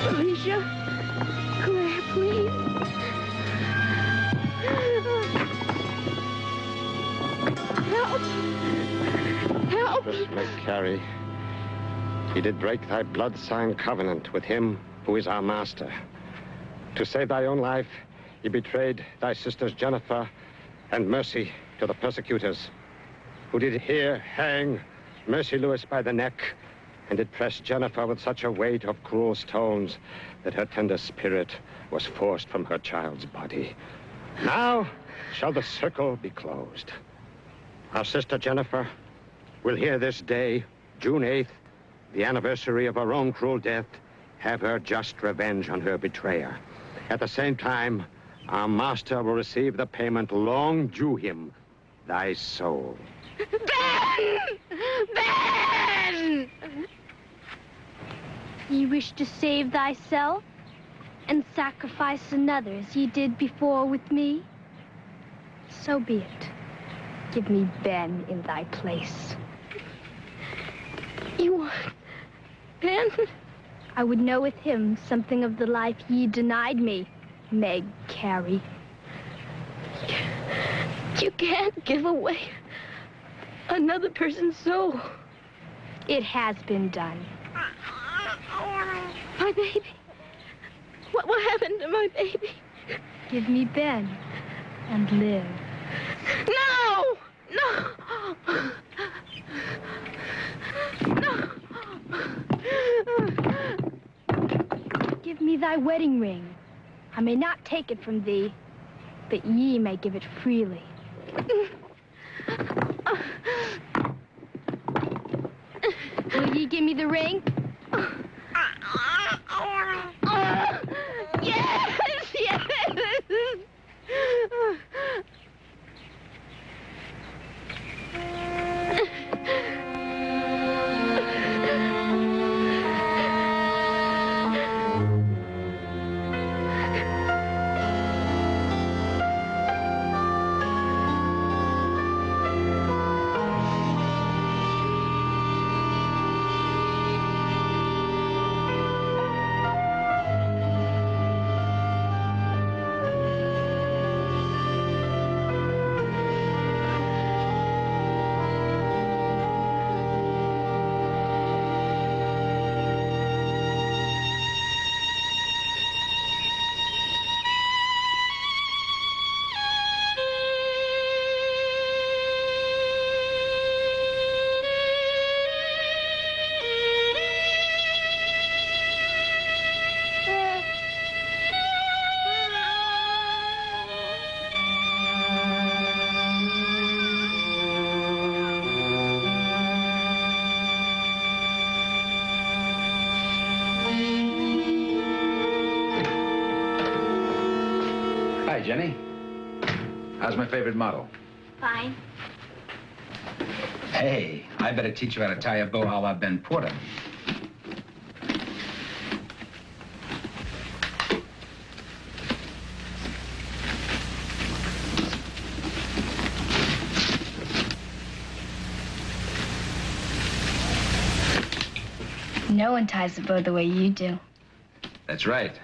Felicia, Claire, please. Help! Help! Mistress McCarry, he did break thy blood-signed covenant with him who is our master. To save thy own life, he betrayed thy sisters Jennifer and Mercy to the persecutors, who did here hang Mercy Lewis by the neck and did press Jennifer with such a weight of cruel stones that her tender spirit was forced from her child's body. Now shall the circle be closed. Our sister Jennifer will hear this day, June 8th, the anniversary of her own cruel death, have her just revenge on her betrayer. At the same time, our master will receive the payment long due him, thy soul. Ben! Ben! Ye wish to save thyself and sacrifice another as ye did before with me? So be it. Give me Ben in thy place. You want Ben? I would know with him something of the life ye denied me, Meg Carey. You can't give away another person's soul. It has been done. My baby. What will happen to my baby? Give me Ben and live. No! No! No! Give me thy wedding ring. I may not take it from thee, but ye may give it freely. Will ye give me the ring? Yes! Yes! Hi, Jenny. How's my favorite model? Fine. Hey, I better teach you how to tie a bow a la Ben Porter. No one ties a bow the way you do. That's right.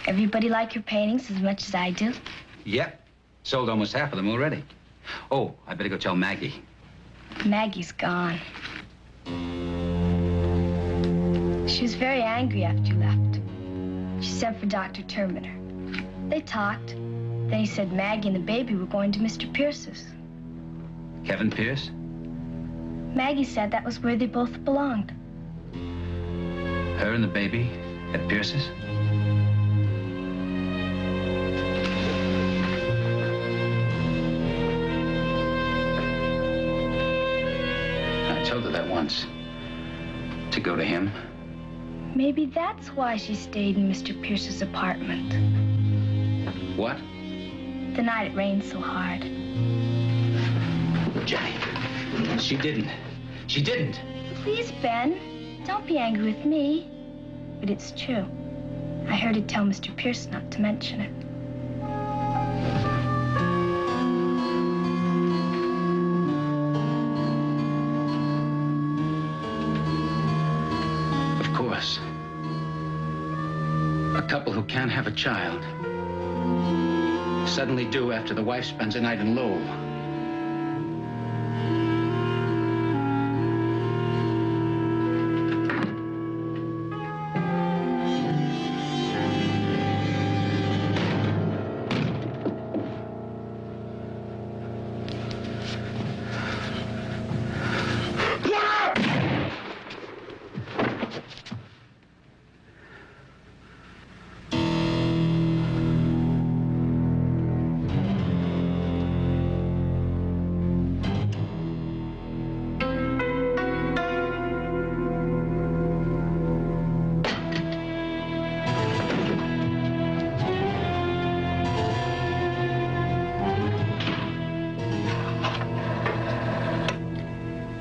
Everybody like your paintings as much as I do? Yep. Sold almost half of them already. Oh, I better go tell Maggie. Maggie's gone. She was very angry after you left. She sent for Dr. Terminer. They talked. Then he said Maggie and the baby were going to Mr. Pierce's. Kevin Pierce? Maggie said that was where they both belonged. Her and the baby at Pierce's? I told her that once. To go to him. Maybe that's why she stayed in Mr. Pierce's apartment. What? The night it rained so hard. Jenny, she didn't. She didn't. Please, Ben, don't be angry with me. But it's true. I heard her tell Mr. Pierce not to mention it. Of course. A couple who can't have a child suddenly do after the wife spends a night in Lowell.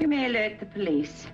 You may alert the police.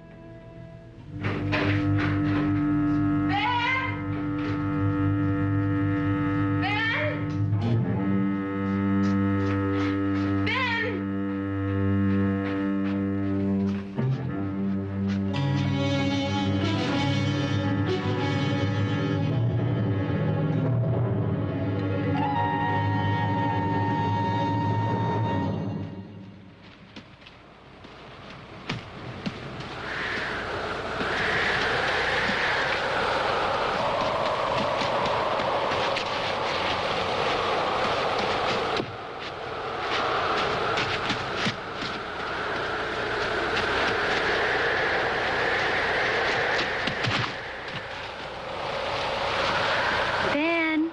Ben.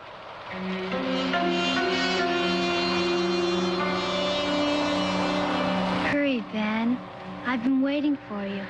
Hurry, Ben. I've been waiting for you.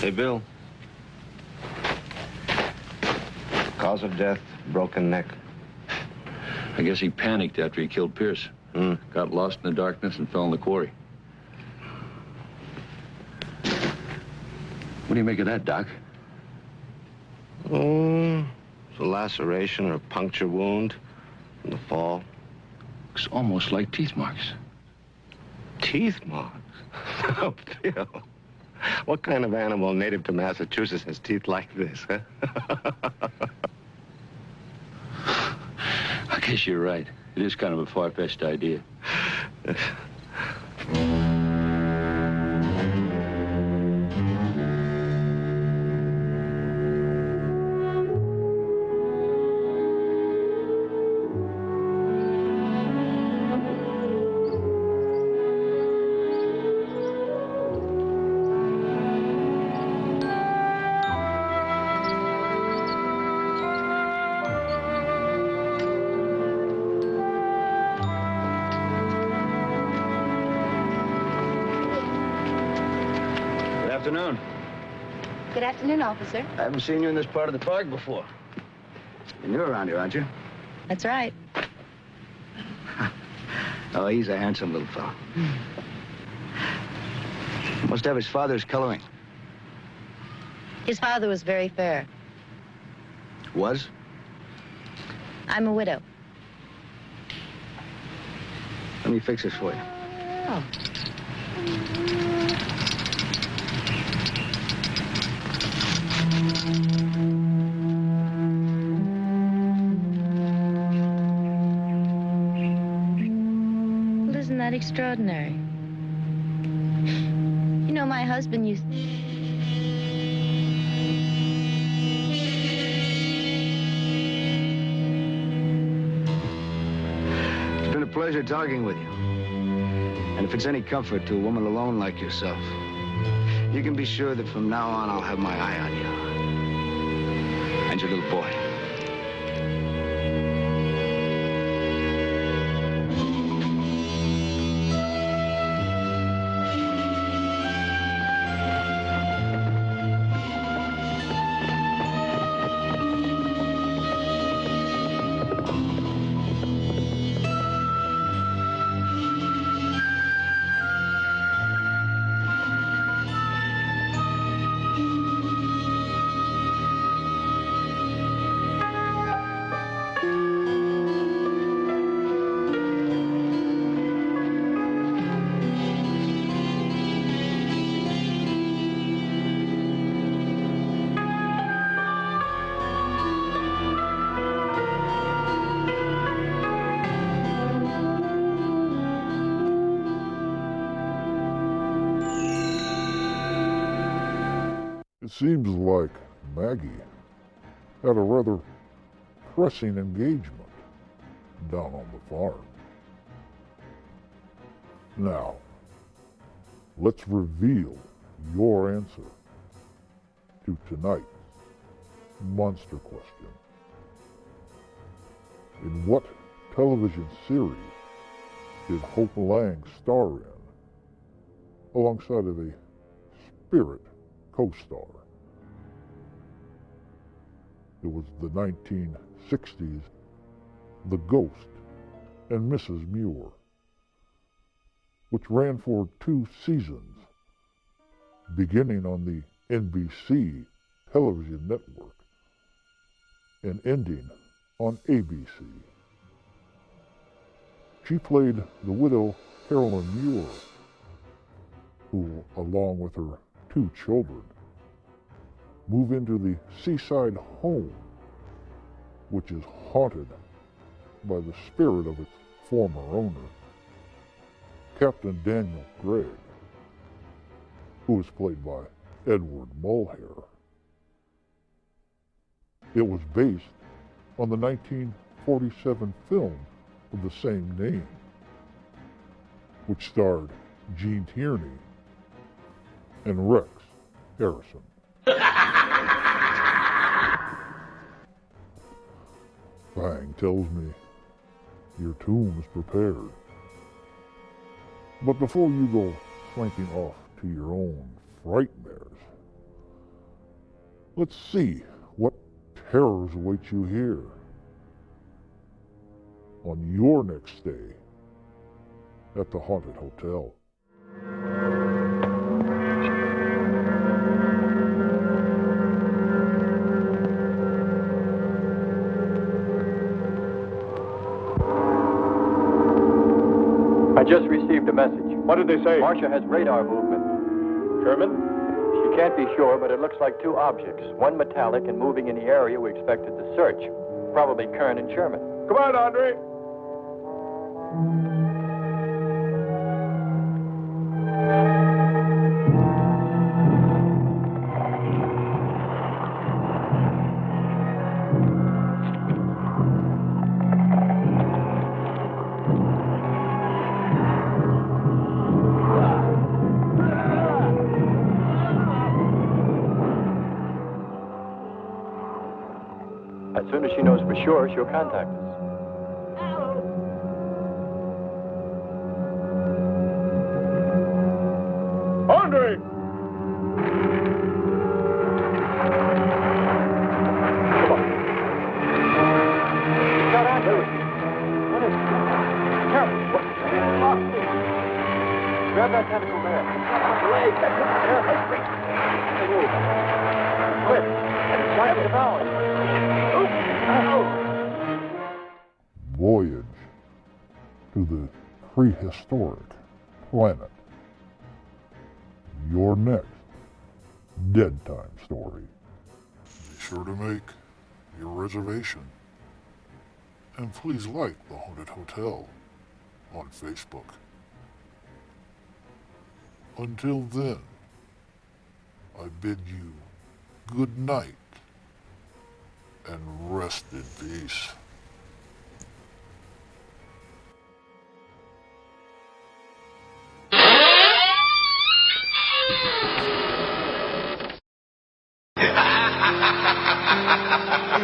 Hey, Bill. Cause of death, broken neck. I guess he panicked after he killed Pierce. Got lost in the darkness and fell in the quarry. What do you make of that, Doc? Oh, it's a laceration or a puncture wound from the fall. Looks almost like teeth marks. Teeth marks? Oh, Bill. What kind of animal native to Massachusetts has teeth like this, huh? I guess you're right. It is kind of a far-fetched idea. Good afternoon. Good afternoon, officer. I haven't seen you in this part of the park before. And you're around here, aren't you? That's right. Oh, he's a handsome little fellow. Must have his father's coloring. His father was very fair. Was? I'm a widow. Let me fix this for you. Oh. Well, isn't that extraordinary? You know, my husband used... It's been a pleasure talking with you. And if it's any comfort to a woman alone like yourself, you can be sure that from now on I'll have my eye on you. And your little boy. It seems like Maggie had a rather pressing engagement down on the farm. Now, let's reveal your answer to tonight's monster question. In what television series did Hope Lang star in alongside of a spirit co-star? It was the 1960s The Ghost and Mrs. Muir, which ran for 2 seasons, beginning on the NBC television network and ending on ABC. She played the widow Carolyn Muir, who, along with her 2 children, move into the seaside home, which is haunted by the spirit of its former owner, Captain Daniel Gregg, who was played by Edward Mulhare. It was based on the 1947 film of the same name, which starred Gene Tierney and Rex Harrison. Fang tells me your tomb is prepared. But before you go slinking off to your own frightmares, let's see what terrors await you here on your next stay at the Haunted Hotel. I just received a message. What did they say? Marcia has radar movement. German? She can't be sure, but it looks like two objects. One metallic and moving in the area we expected to search. Probably Kern and Sherman. Come on, Andre. As soon as she knows for sure, she'll contact us. Andre! Come on. He's got Andre. What is it? Careful. Grab that tentacle there. Leg. Quick. Grab the valley. Voyage to the prehistoric planet. Your next Dead Time story. Be sure to make your reservation. And please like the Haunted Hotel on Facebook. Until then, I bid you good night and rest in peace. Ha ha ha ha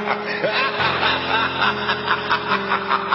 ha ha!